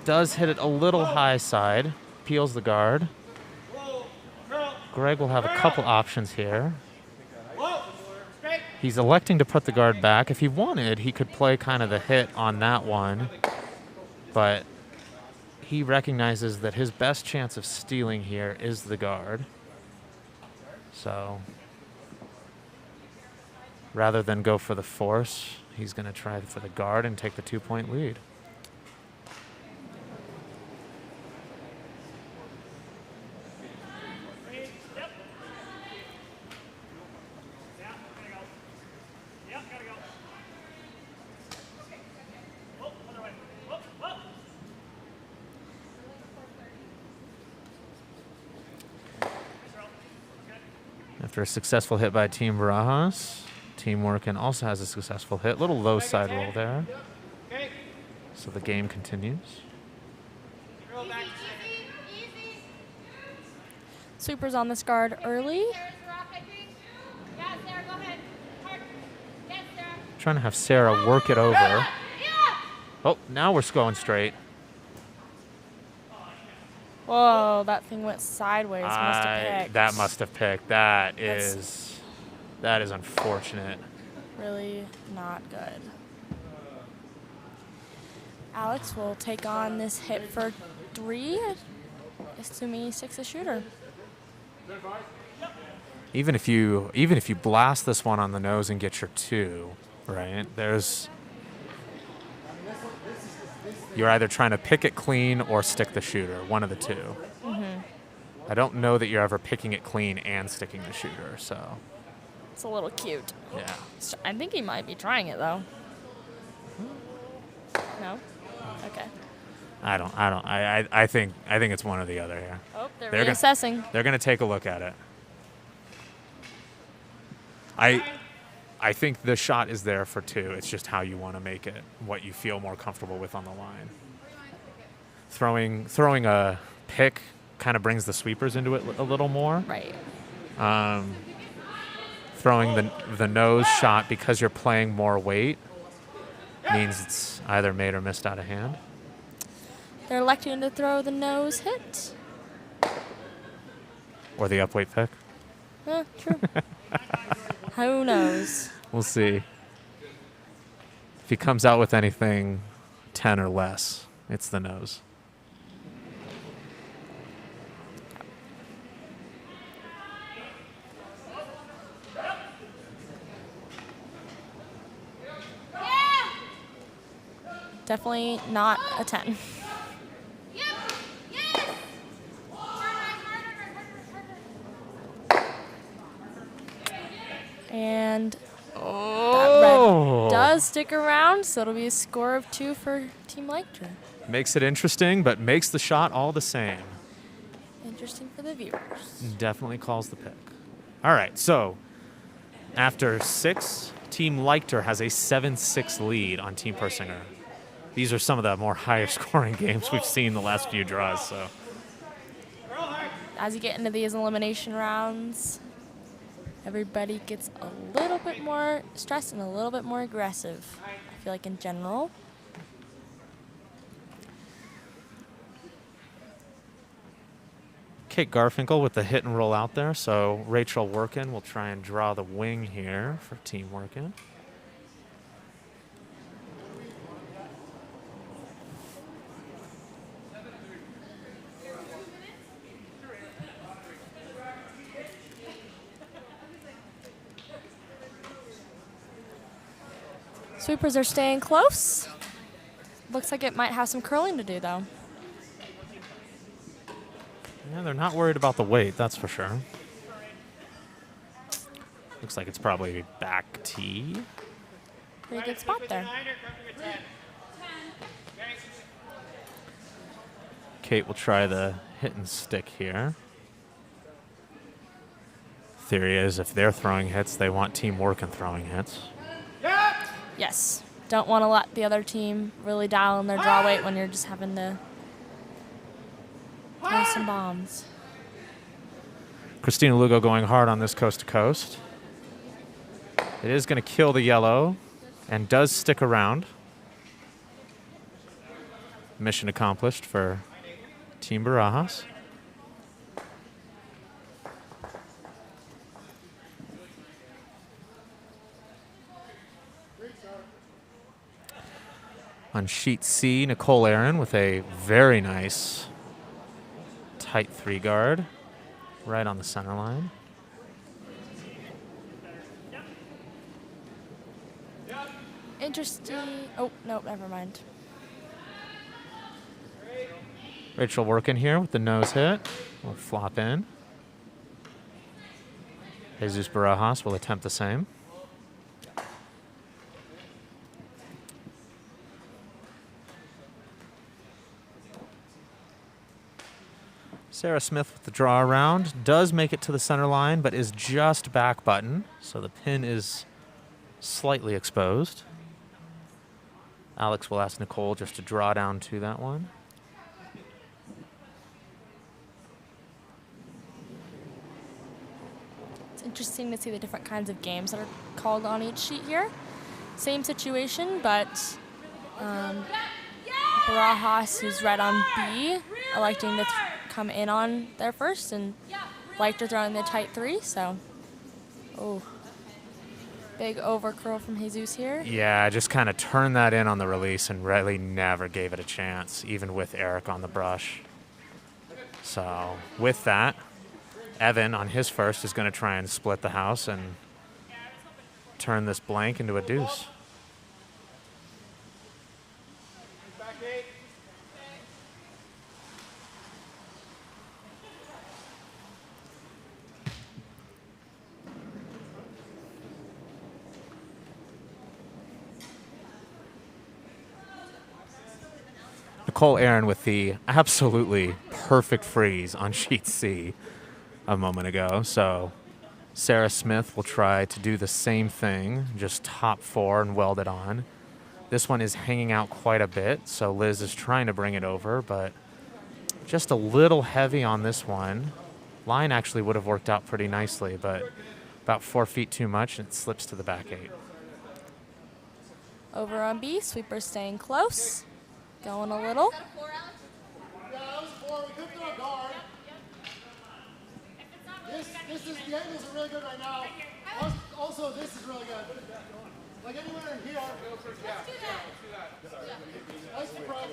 Does hit it a little high side. Peels the guard. Whoa. Curl. Greg will have a couple options here. Whoa. Straight. He's electing to put the guard back. If he wanted, he could play kind of the hit on that one. But he recognizes that his best chance of stealing here is the guard. So rather than go for the force, he's going to try for the guard and take the 2-point lead. After a successful hit by Team Barajas, Team Workin also has a successful hit. Little low side roll there. Okay. So the game continues. Curl back. Sweepers on this guard early. Trying to have Sarah work it over. Oh, now we're going straight. Whoa, that thing went sideways. Must have picked. That must have picked. That That's- is unfortunate. Really not good. Alex will take on this hit for 3, assuming he sticks a shooter. Even if you blast this one on the nose and get your 2, right? You're either trying to pick it clean or stick the shooter, one of the two. I don't know that you're ever picking it clean and sticking the shooter, so It's a little cute. yeah. I think he might be trying it though. No? Okay. I think it's one or the other here. Oh, they're They're gonna- reassessing. They're going to take a look at it. I think the shot is there for 2. It's just how you want to make it, what you feel more comfortable with on the line. Throwing a pick kind of brings the sweepers into it a little more. Right. Throwing the nose shot because you're playing more weight means it's either made or missed out of hand. They're electing to throw the nose hit. Or the upweight pick. True. Who knows? We'll see. If he comes out with anything 10 or less, it's the nose. Definitely not a 10. And that red does stick around, so it'll be a score of 2 for Team Leichter. Makes it interesting, but makes the shot all the same. Interesting for the viewers. Definitely calls the pick. All right, so after 6, Team Leichter has a 7-6 lead on Team Persinger. These are some of the more higher scoring games we've seen the last few draws. So as you get into these elimination rounds, everybody gets a little bit more stressed and a little bit more aggressive, I feel like, in general. Kate Garfinkel with the hit and roll out there, so Rachel Workin will try and draw the wing here for Team Workin. Sweepers are staying close. Looks like it might have some curling to do, though. Yeah, they're not worried about the weight, that's for sure. Looks like it's probably back tee. Pretty good spot there. Kate will try the hit and stick here. Theory is if they're throwing hits, they want Team Workin throwing hits. Yes. Don't want to let the other team really dial in their draw weight when you're just having to throw some bombs. Christina Lugo going hard on this coast to coast. It is going to kill the yellow and does stick around. Mission accomplished for Team Barajas. On sheet C, Nicole Aaron with a very nice tight 3-guard right on the center line. Interesting. Oh, no, never mind. Rachel Workin here with the nose hit. Will flop in. Jesus Barajas will attempt the same. Sarah Smith with the draw around. Does make it to the center line, but is just back button. So the pin is slightly exposed. Alex will ask Nicole just to draw down to that one. It's interesting to see the different kinds of games that are called on each sheet here. Same situation, but Barajas, who's red on B, electing to come in on there first, and Leichter throwing the tight 3, so, oh, big overcurl from Jesus here. Yeah, just kind of turned that in on the release and really never gave it a chance, even with Eric on the brush. So with that, Evan on his first is going to try and split the house and turn this blank into a deuce. Nicole Aaron with the absolutely perfect freeze on sheet C a moment ago. So Sarah Smith will try to do the same thing, just top 4 and weld it on. This one is hanging out quite a bit, so Liz is trying to bring it over, but just a little heavy on this one. Line actually would have worked out pretty nicely, but about 4 feet too much, and it slips to the back 8. Over on B, sweeper staying close. Going a little. Yeah, that was 4. We could throw a guard. This is, the angles are really good right now. Also, this is really good. Like anywhere in here. Nice front.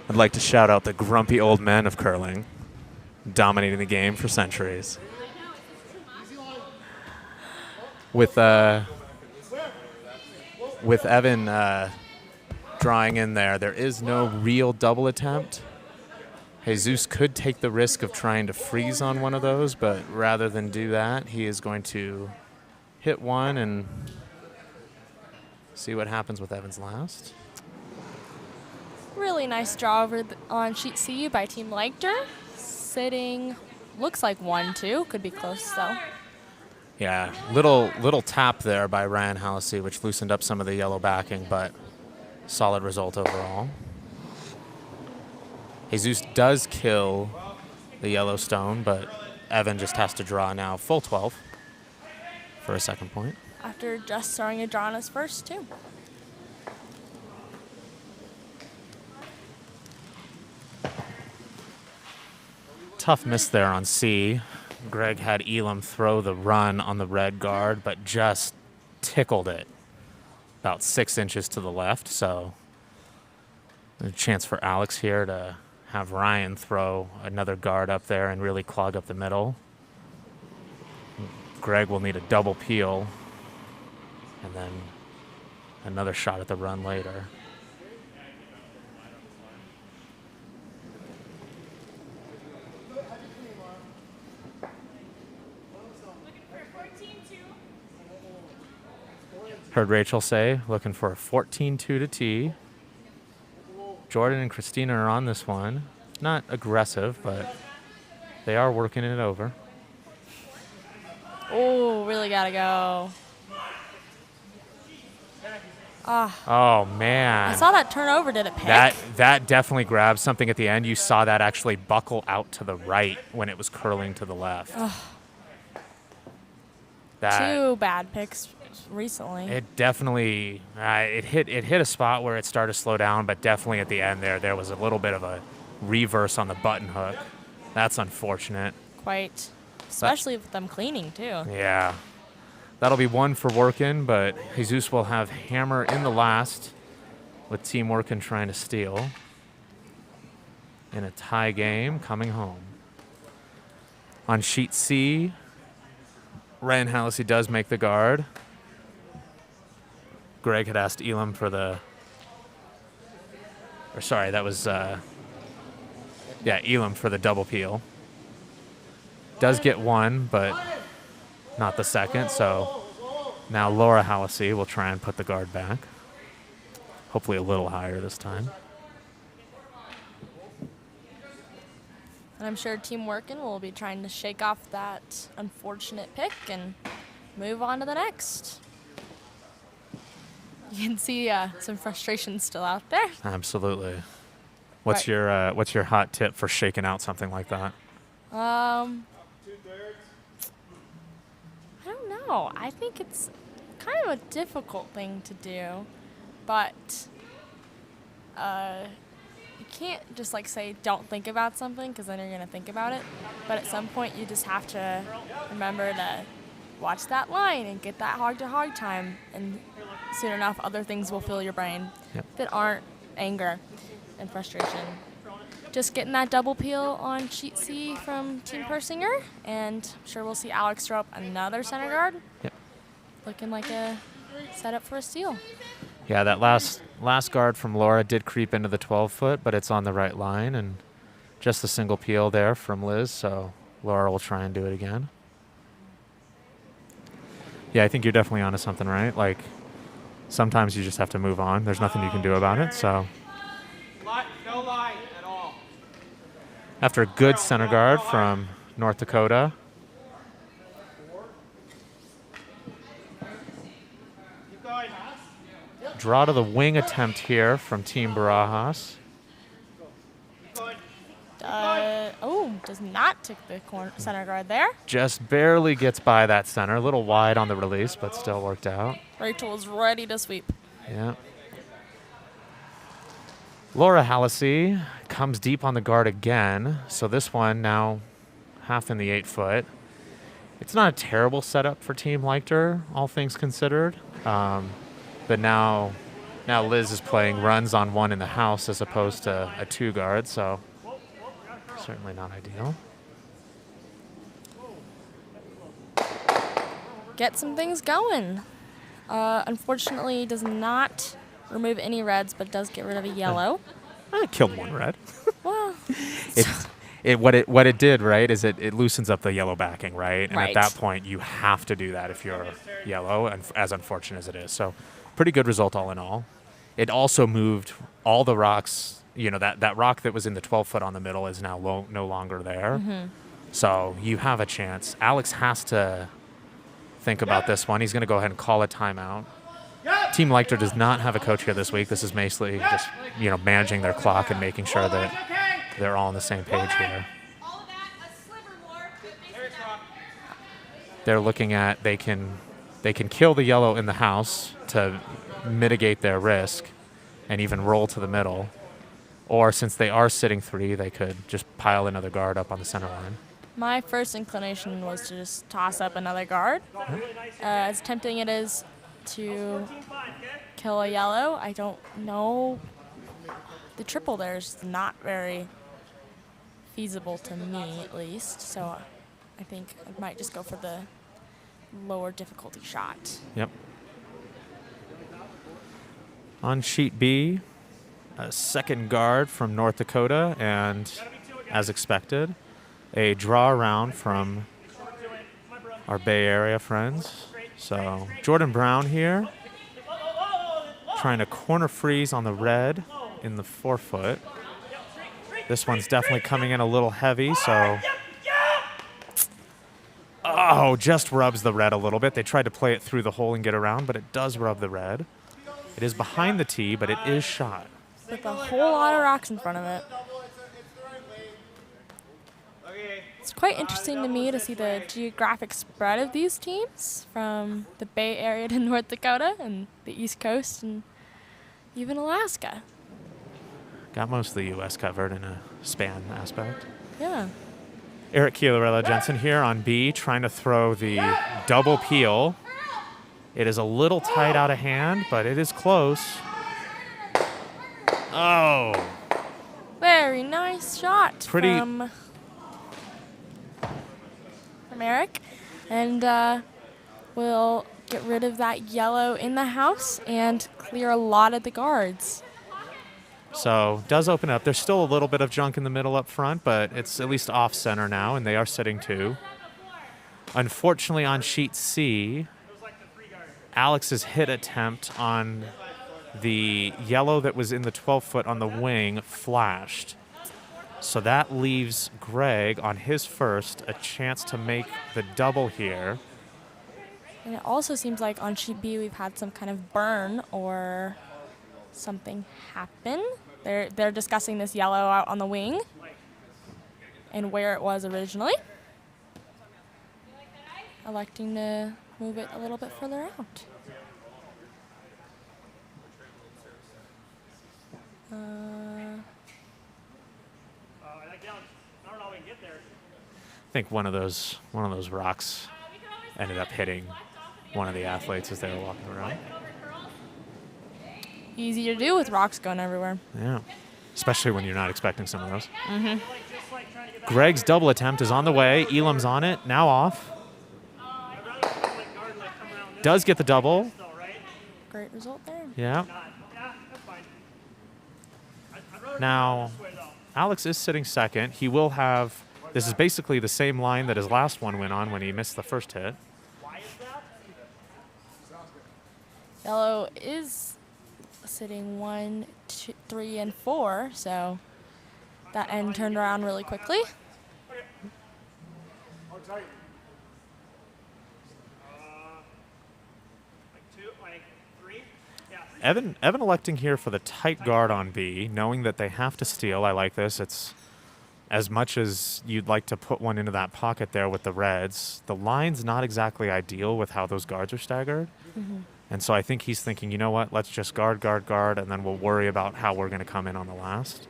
I'd like to shout out the grumpy old men of curling, dominating the game for centuries. With Evan drawing in there, there is no real double attempt. Jesus could take the risk of trying to freeze on one of those, but rather than do that, he is going to hit one and see what happens with Evan's last. Really nice draw over on sheet C by Team Leichter. Sitting looks like 1-2. Could be close, though. Yeah, little tap there by Ryan Hallisey, which loosened up some of the yellow backing, but solid result overall. Jesus does kill the Yellowstone, but Evan just has to draw now full 12 for a second point. After just throwing a draw on his first, too. Tough miss there on C. Greg had Elam throw the run on the red guard, but just tickled it about 6 inches to the left. So a chance for Alex here to have Ryan throw another guard up there and really clog up the middle. Greg will need a double peel and then another shot at the run later. Heard Rachel say, looking for a 14-2 to tee. Jordan and Christina are on this one. Not aggressive, but they are working it over. Oh, really gotta go. Oh, man. I saw that turnover. Did it pick? That definitely grabbed something at the end. You saw that actually buckle out to the right when it was curling to the left. Two bad picks recently. It definitely it hit a spot where it started to slow down, but definitely at the end there was a little bit of a reverse on the button hook. That's unfortunate. Quite, especially with them cleaning too. Yeah, that'll be one for Workin, but Jesus will have hammer in the last with Team Workin trying to steal in a tie game coming home. On sheet C, Ryan Hallisey does make the guard. Greg had asked Elam for the, or sorry, that was, Elam for the double peel. Does get one, but not the second, so now Laura Hallisey will try and put the guard back. Hopefully a little higher this time. And I'm sure Team Workin will be trying to shake off that unfortunate pick and move on to the next. You can see some frustration still out there. Absolutely. What's your hot tip for shaking out something like that? I don't know. I think it's kind of a difficult thing to do, but you can't just say don't think about something, because then you're going to think about it. But at some point you just have to remember to watch that line and get that hog-to-hog time, and soon enough other things will fill your brain that aren't anger and frustration. Just getting that double peel on sheet C from Team Persinger, and I'm sure we'll see Alex throw up another center guard. Yep. Looking like a setup for a steal. Yeah, that last guard from Laura did creep into the 12-foot, but it's on the right line, and just a single peel there from Liz, so Laura will try and do it again. Yeah, I think you're definitely onto something, right? Like, sometimes you just have to move on. There's nothing you can do about it, so. No line at all. After a good center guard from North Dakota. Keep going. Draw to the wing attempt here from Team Barajas. Does not take the center guard there. Just barely gets by that center. A little wide on the release, but still worked out. Rachel is ready to sweep. Yeah. Laura Hallisey comes deep on the guard again. So this one now half in the 8-foot. It's not a terrible setup for Team Leichter, all things considered. But now Liz is playing runs on one in the house as opposed to a 2 guard, so certainly not ideal. Get some things going. Unfortunately, does not remove any reds, but does get rid of a yellow. I killed one red. Well, What it did, right, is it loosens up the yellow backing, right? And Right. at that point, you have to do that if you're yellow, and as unfortunate as it is. So pretty good result all in all. It also moved all the rocks. You know, that rock that was in the 12-foot on the middle is now no longer there. So you have a chance. Alex has to think about this one. He's going to go ahead and call a timeout. Team Leichter does not have a coach here this week. This is basically just, managing their clock and making sure that they're all on the same page here. All of that, a sliver more. But basically They're looking at they can kill the yellow in the house to mitigate their risk and even roll to the middle. Or since they are sitting 3, they could just pile another guard up on the center line. My first inclination was to just toss up another guard. As tempting it is to kill a yellow, I don't know. The triple there is not very feasible to me, at least. So I think I might just go for the lower difficulty shot. Yep. On sheet B, a second guard from North Dakota, and as expected, a draw around from our Bay Area friends. So Jordan Brown here, trying to corner freeze on the red in the 4-foot. This one's definitely coming in a little heavy, so... Oh, just rubs the red a little bit. They tried to play it through the hole and get around, but it does rub the red. It is behind the tee, but it is shot. With a whole lot of rocks in front of it. It's quite interesting to me to see the geographic spread of these teams from the Bay Area to North Dakota and the East Coast and even Alaska. Got most of the U.S. covered in a span aspect. Yeah. Eric Chiarella Jensen here on B, trying to throw the double peel. It is a little tight out of hand, but it is close. Oh. Very nice shot from Eric. And we'll get rid of that yellow in the house and clear a lot of the guards. So does open up. There's still a little bit of junk in the middle up front, but it's at least off center now, and they are sitting 2. Unfortunately, on sheet C, Alex's hit attempt on the yellow that was in the 12-foot on the wing flashed. So that leaves Greg on his first a chance to make the double here. And it also seems like on sheet B we've had some kind of burn or something happen. They're discussing this yellow out on the wing and where it was originally. Electing to move it a little bit further out. I think one of those rocks ended up hitting one of the athletes as they were walking around. Easy to do with rocks going everywhere. Yeah, especially when you're not expecting some of those. Greg's double attempt is on the way. Elam's on it, now off. Does get the double. Great result there. Yeah. Now, Alex is sitting second. He will have, this is basically the same line that his last one went on when he missed the first hit. Yellow is sitting 1, 2, 3, and 4, so that end turned around really quickly. Evan electing here for the tight guard on B, knowing that they have to steal. I like this. It's as much as you'd like to put one into that pocket there with the reds. The line's not exactly ideal with how those guards are staggered. And so I think he's thinking, you know what, let's just guard, and then we'll worry about how we're going to come in on the last.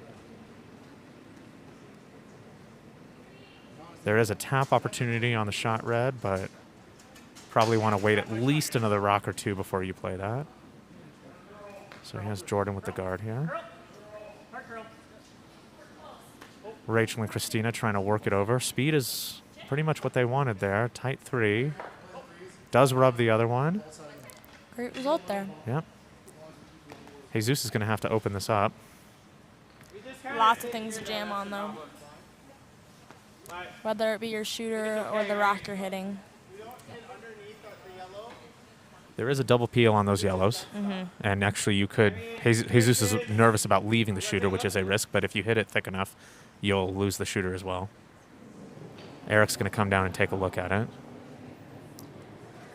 There is a tap opportunity on the shot red, but probably want to wait at least another rock or 2 before you play that. So he has Jordan with the guard here. Rachel and Christina trying to work it over. Speed is pretty much what they wanted there. Tight 3. Does rub the other one. Great result there. Yep. Jesus is going to have to open this up. Lots of things to jam on, though. Whether it be your shooter or the rock you're hitting. There is a double peel on those yellows. And actually you could, Jesus is nervous about leaving the shooter, which is a risk, but if you hit it thick enough, you'll lose the shooter as well. Eric's going to come down and take a look at it.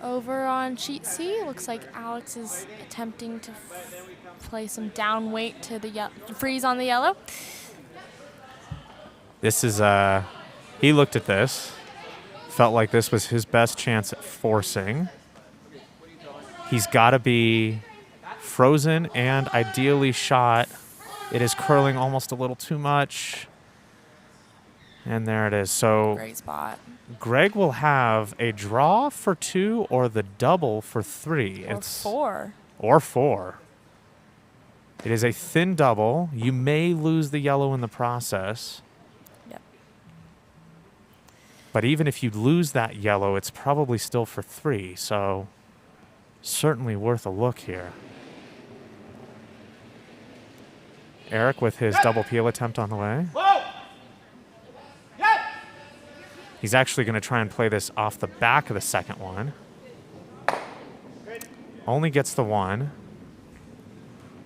Over on sheet C, looks like Alex is attempting to play some down weight to the freeze on the yellow. This is, he looked at this, felt like this was his best chance at forcing. He's got to be frozen and ideally shot. It is curling almost a little too much. And there it is. So Great spot. Greg will have a draw for 2 or the double for 3. Or 4. Or 4. It is a thin double. You may lose the yellow in the process. Yep. But even if you lose that yellow, it's probably still for 3. So certainly worth a look here. Eric with his double peel attempt on the way. He's actually going to try and play this off the back of the second one. Only gets the 1.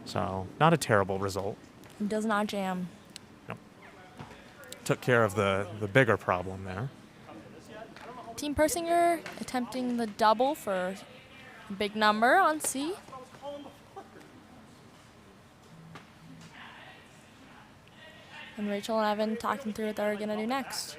So not a terrible result. It does not jam. Nope. Took care of the bigger problem there. Team Persinger attempting the double for a big number on C. And Rachel and Evan talking through what they're going to do next.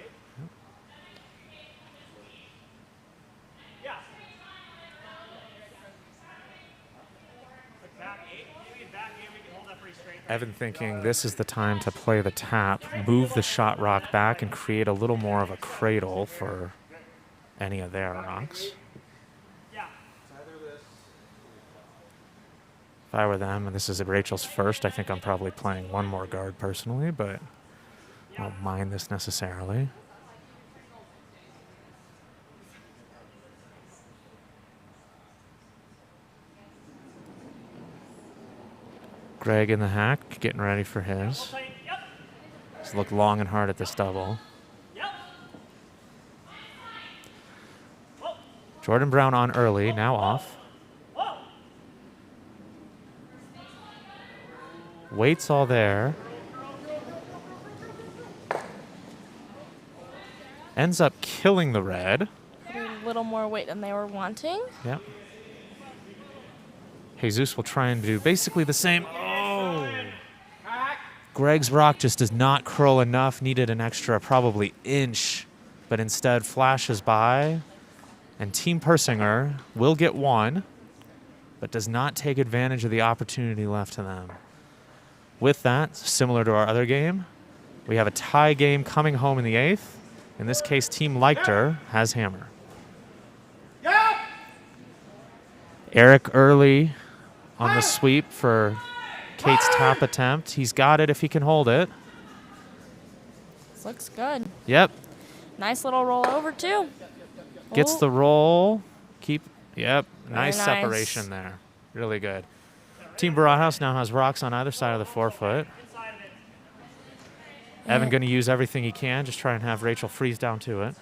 Evan thinking this is the time to play the tap, move the shot rock back, and create a little more of a cradle for any of their rocks. If I were them, and this is Rachel's first, I think I'm probably playing one more guard personally, but I don't mind this necessarily. Greg in the hack, getting ready for his. He's looked long and hard at this double. Jordan Brown on early, now off. Weight's all there. Ends up killing the red. A little more weight than they were wanting. Yep. Jesus will try and do basically the same. Oh! Greg's rock just does not curl enough. Needed an extra probably inch, but instead flashes by. And Team Persinger will get 1, but does not take advantage of the opportunity left to them. With that, similar to our other game, we have a tie game coming home in the 8th. In this case, Team Leichter has hammer. Eric early on the sweep for Kate's tap attempt. He's got it if he can hold it. This looks good. Yep. Nice little roll over, too. Gets Oh. the roll. Yep. Nice nice. separation there. Really good. Team Barajas now has rocks on either side of the forefoot. Evan going to use everything he can, just try and have Rachel freeze down to it.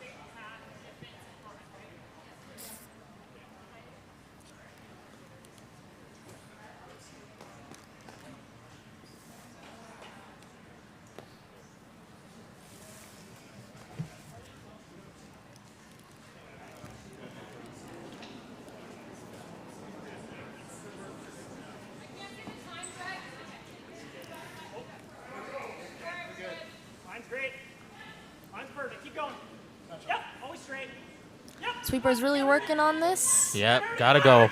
Sweeper's really working on this. Yep, gotta go.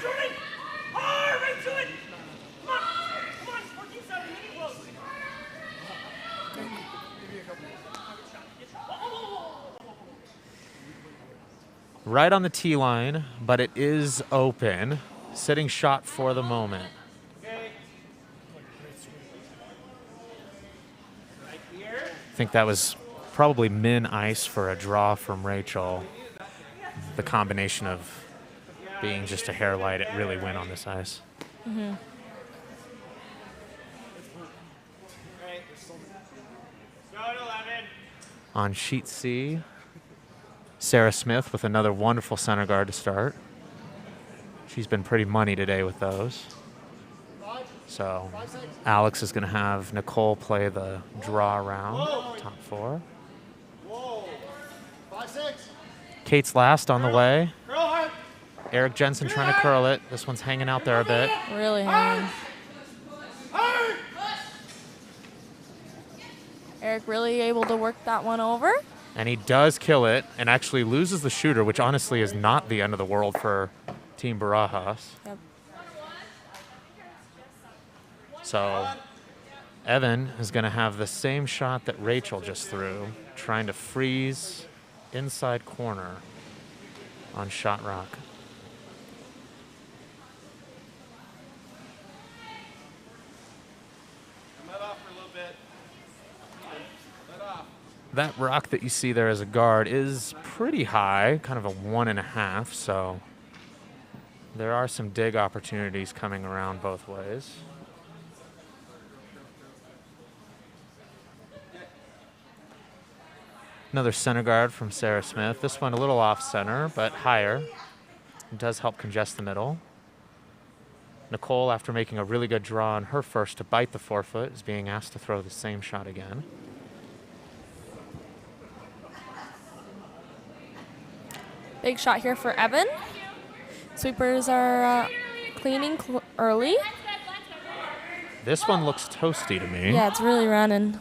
Right on the tee line, but it is open. Sitting shot for the moment. I think that was probably min ice for a draw from Rachel. The combination of being just a hair light, it really went on this ice. Mm-hmm. On sheet C, Sarah Smith with another wonderful center guard to start. She's been pretty money today with those. So Alex is going to have Nicole play the draw round, top 4. 5-6. Kate's last on the way. Curl hard. Eric Jensen trying to curl it. This one's hanging out there a bit. Really hanging. Hard. Eric really able to work that one over. And he does kill it and actually loses the shooter, which honestly is not the end of the world for Team Barajas. Yep. So Evan is going to have the same shot that Rachel just threw, trying to freeze inside corner on Shot Rock. Let off for a little bit. Let off. That rock that you see there as a guard is pretty high, kind of a 1.5, so there are some dig opportunities coming around both ways. Another center guard from Sarah Smith. This one a little off center, but higher. It does help congest the middle. Nicole, after making a really good draw on her first to bite the forefoot, is being asked to throw the same shot again. Big shot here for Evan. Sweepers are cleaning early. This one looks toasty to me. Yeah, it's really running.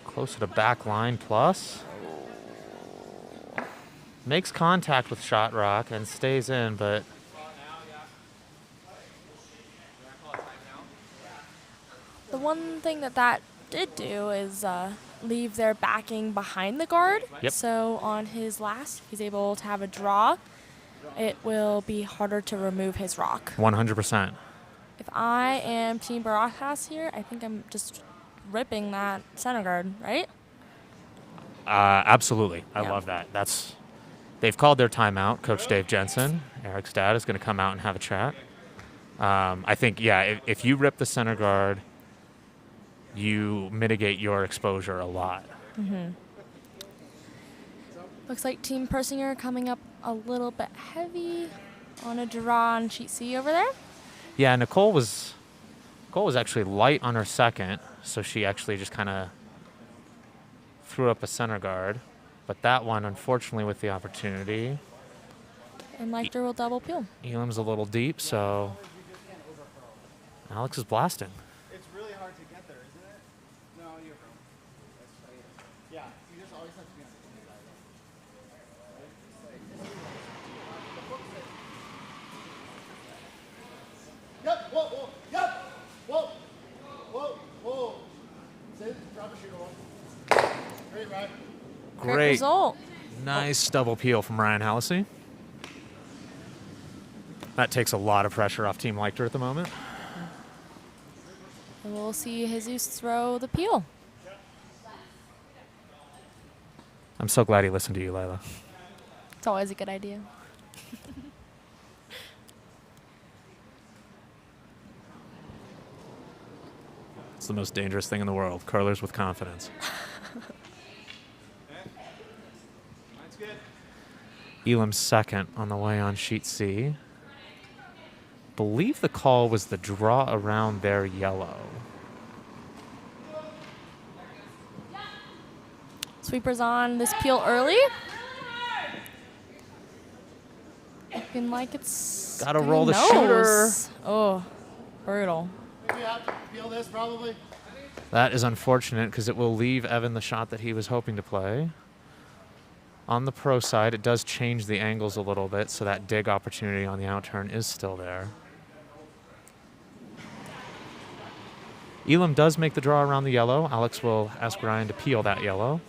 Closer to back line plus. Makes contact with Shot Rock and stays in, but The one thing that did do is leave their backing behind the guard. Yep. So on his last, if he's able to have a draw, it will be harder to remove his rock. 100%. If I am Team Barajas here, I think I'm just ripping that center guard, right? Absolutely. I Yeah. love that. They've called their timeout. Coach Dave Jensen, Eric's dad, is going to come out and have a chat. I think, yeah, if you rip the center guard, you mitigate your exposure a lot. Looks like Team Persinger coming up a little bit heavy on a draw on sheet C over there. Yeah, Nicole was actually light on her second, so she actually just kind of threw up a center guard. But that one, unfortunately, with the opportunity, And Leichter will double peel. Elam's a little deep, so Alex is blasting. It's really hard to get there, isn't it? No, you're wrong. Yeah, you just always have to be on the inside. Yep, whoa, whoa, yep, whoa, whoa, whoa. Sit, drop a shooter one. Great, Ryan. Great Great. result. Nice double peel from Ryan Hallisey. That takes a lot of pressure off Team Leichter at the moment. And we'll see Jesus throw the peel. I'm so glad he listened to you, Layla. It's always a good idea. It's the most dangerous thing in the world. Curlers with confidence. Mine's good. Elam's second on the way on sheet C. Believe the call was the draw around their yellow. Sweepers on this peel early. Looking like it's Gotta gonna roll the nose. shooter. Oh, brutal. We have to peel this probably. That is unfortunate because it will leave Evan the shot that he was hoping to play. On the pro side, it does change the angles a little bit, so that dig opportunity on the outturn is still there. Elam does make the draw around the yellow. Alex will ask Ryan to peel that yellow.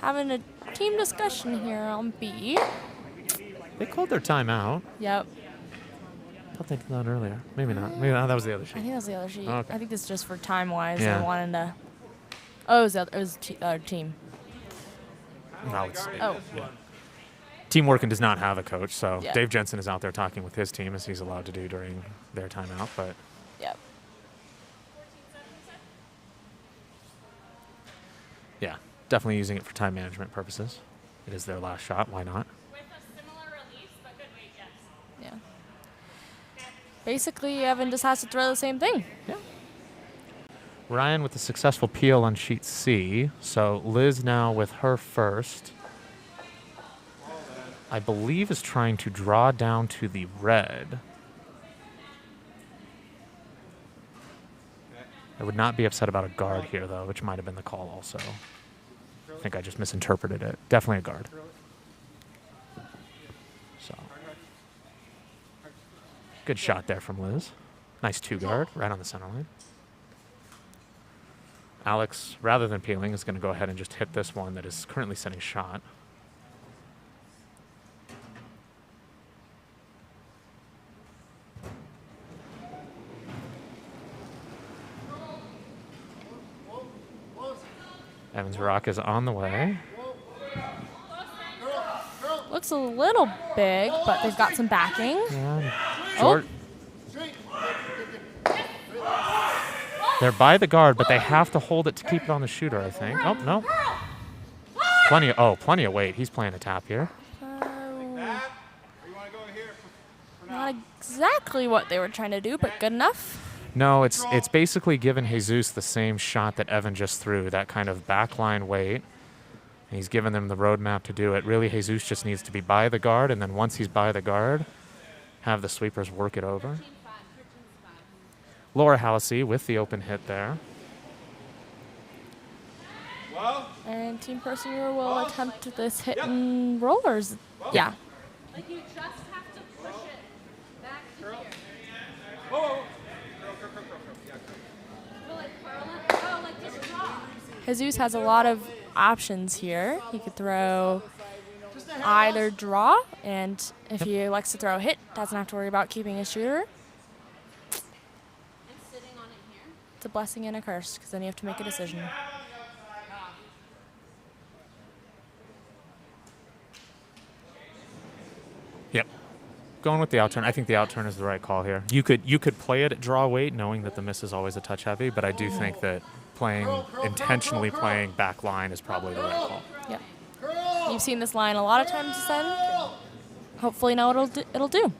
Having a team discussion here on B. They called their timeout. Yep. I thought they did that earlier. Maybe not. Maybe not. That was the other I sheet. think that's the other sheet. Okay. I think this is just for time-wise. Yeah. They're wanting to... Oh, it was the other team. No, it's, Oh. Team Workin does not have a coach, so Yeah. Dave Jensen is out there talking with his team as he's allowed to do during their timeout. But Yep. yeah, definitely using it for time management purposes. It is their last shot. Why not? With a similar release, but good weight, yes. Yeah. Basically, Evan just has to throw the same thing. Ryan with the successful peel on sheet C. So Liz now with her first. I believe is trying to draw down to the red. I would not be upset about a guard here, though, which might have been the call also. I think I just misinterpreted it. Definitely a guard. So, good shot there from Liz. Nice two-guard right on the center line. Alex, rather than peeling, is going to go ahead and just hit this one that is currently setting shot. Evans Rock is on the way. Looks a little big, but they've got some backing. And Oh, they're by the guard, but they have to hold it to keep it on the shooter, I think. Oh, no. Plenty of weight. He's playing a tap here. not exactly what they were trying to do, but good enough. No, it's basically given Jesus the same shot that Evan just threw, that kind of backline weight. And he's given them the roadmap to do it. Really, Jesus just needs to be by the guard, and then once he's by the guard, have the sweepers work it over. Laura Hallisey with the open hit there. And Team Persinger will attempt this hit and rollers. Yeah. Like you just have to push it back to here. Will it curl it? Oh, like just draw. Jesus has a lot of options here. He could throw either draw, and if he likes to throw a hit, doesn't have to worry about keeping a shooter. And sitting on it here. It's a blessing and a curse, because then you have to make a decision. Yep. Going with the outturn. I think the outturn is the right call here. You could play it at draw weight, knowing that the miss is always a touch heavy, but I do think that intentionally playing back line is probably the right call. Yep. You've seen this line a lot of times descend. Hopefully now it'll do.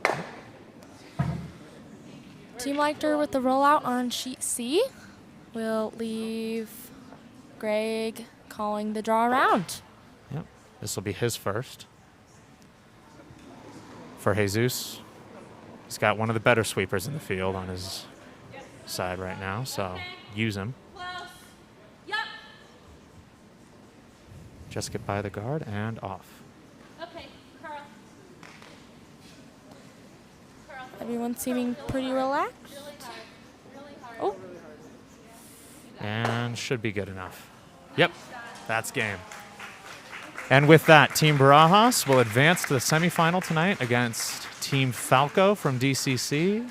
Team Leichter with the rollout on sheet C will leave Greg calling the draw around. Yep. This will be his first. For Jesus, he's got one of the better sweepers in the field on his side right now, so use him. Close. Yup. Just get by the guard and off. Okay, curl. Curl. Everyone seeming pretty relaxed. Really hard. Really hard. Oh, And should be good enough. Yep, that's game. And with that, Team Barajas will advance to the semifinal tonight against Team Falco from DCC.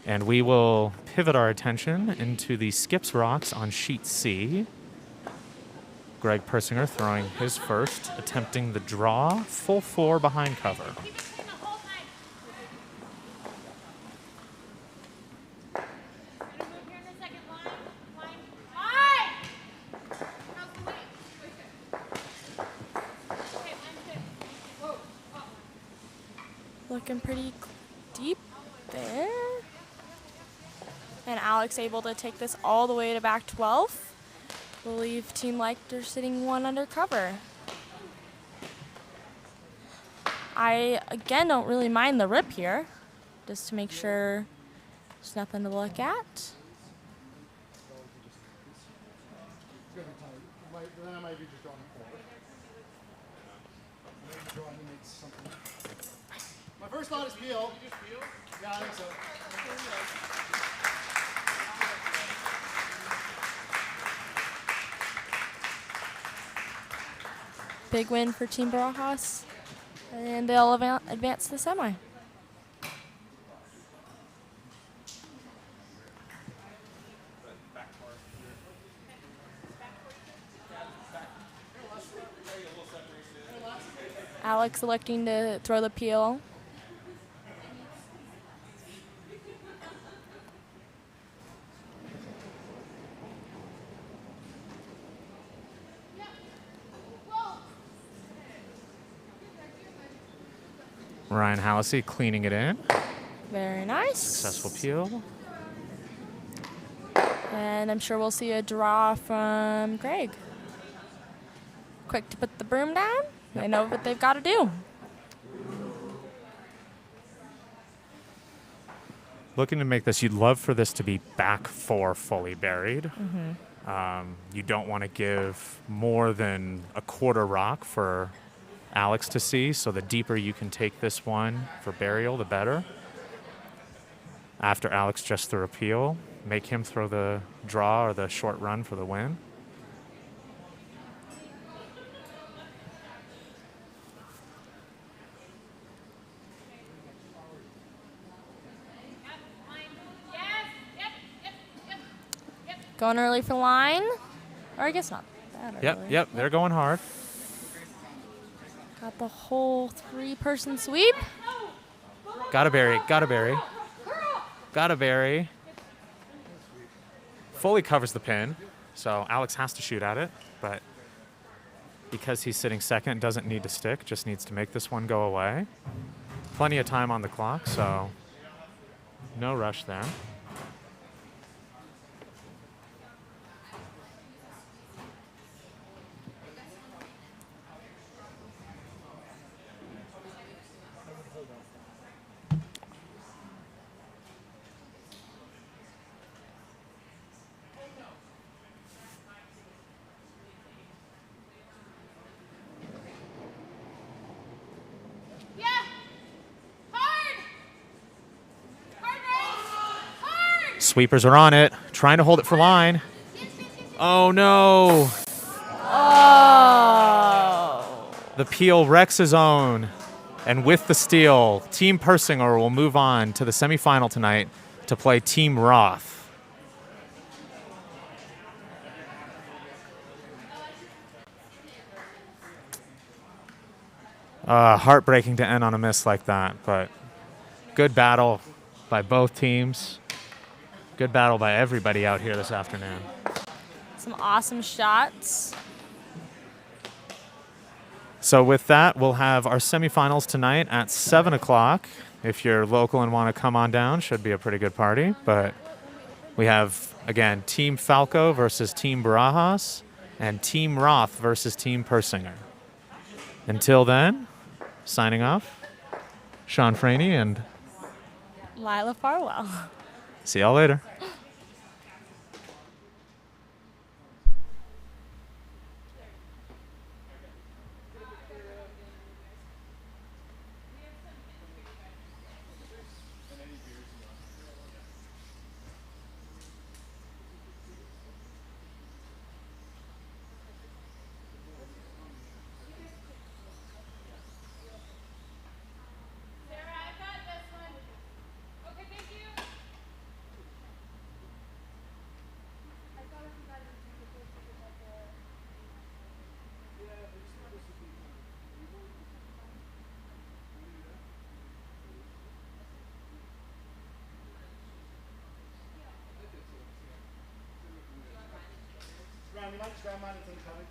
And we will pivot our attention into the skips rocks on sheet C. Greg Persinger throwing his first, attempting the draw, full four behind cover. Keep it in the whole time. We're gonna move here in a second. Line. Line. How's the weight? Okay, line two. Whoa. Oh. looking pretty deep there. And Alex able to take this all the way to back 12. We'll leave Team Leichter sitting one under cover. I, again, don't really mind the rip here, just to make sure there's nothing to look at. Then I might be just drawing forward. Maybe drawing he makes something. My first thought is peel. You just peel? Yeah, I think so. Big win for Team Barajas, and they'll advance to the semi. Alex electing to throw the peel. Ryan Hallisey cleaning it in. Very nice. Successful peel. And I'm sure we'll see a draw from Greg. Quick to put the broom down. They know what they've got to do. Looking to make this, you'd love for this to be back 4 fully buried. You don't want to give more than a quarter rock for Alex to see, so the deeper you can take this one for burial, the better. After Alex just threw a peel, make him throw the draw or the short run for the win. Going early for line. Or I guess not that early. Yep, they're going hard. Got the whole 3-person sweep. Gotta bury, gotta bury. Gotta bury. Fully covers the pin, so Alex has to shoot at it, but because he's sitting second, doesn't need to stick, just needs to make this one go away. Plenty of time on the clock, so no rush there. Yeah. Hard. Hard, Ray. Hard. Sweepers are on it, trying to hold it for line. Oh no! Oh. The peel wrecks his own. And with the steal, Team Persinger will move on to the semifinal tonight to play Team Roth. Heartbreaking to end on a miss like that, but good battle by both teams. Good battle by everybody out here this afternoon. Some awesome shots. So with that, we'll have our semifinals tonight at 7 o'clock. If you're local and want to come on down, should be a pretty good party. But we have, again, Team Falco versus Team Barajas and Team Roth versus Team Persinger. Until then, signing off, Sean Franey, and Lila Farwell. see y'all later. Sarah, I got this one. Okay, thank you. Grab mine until I'm coming.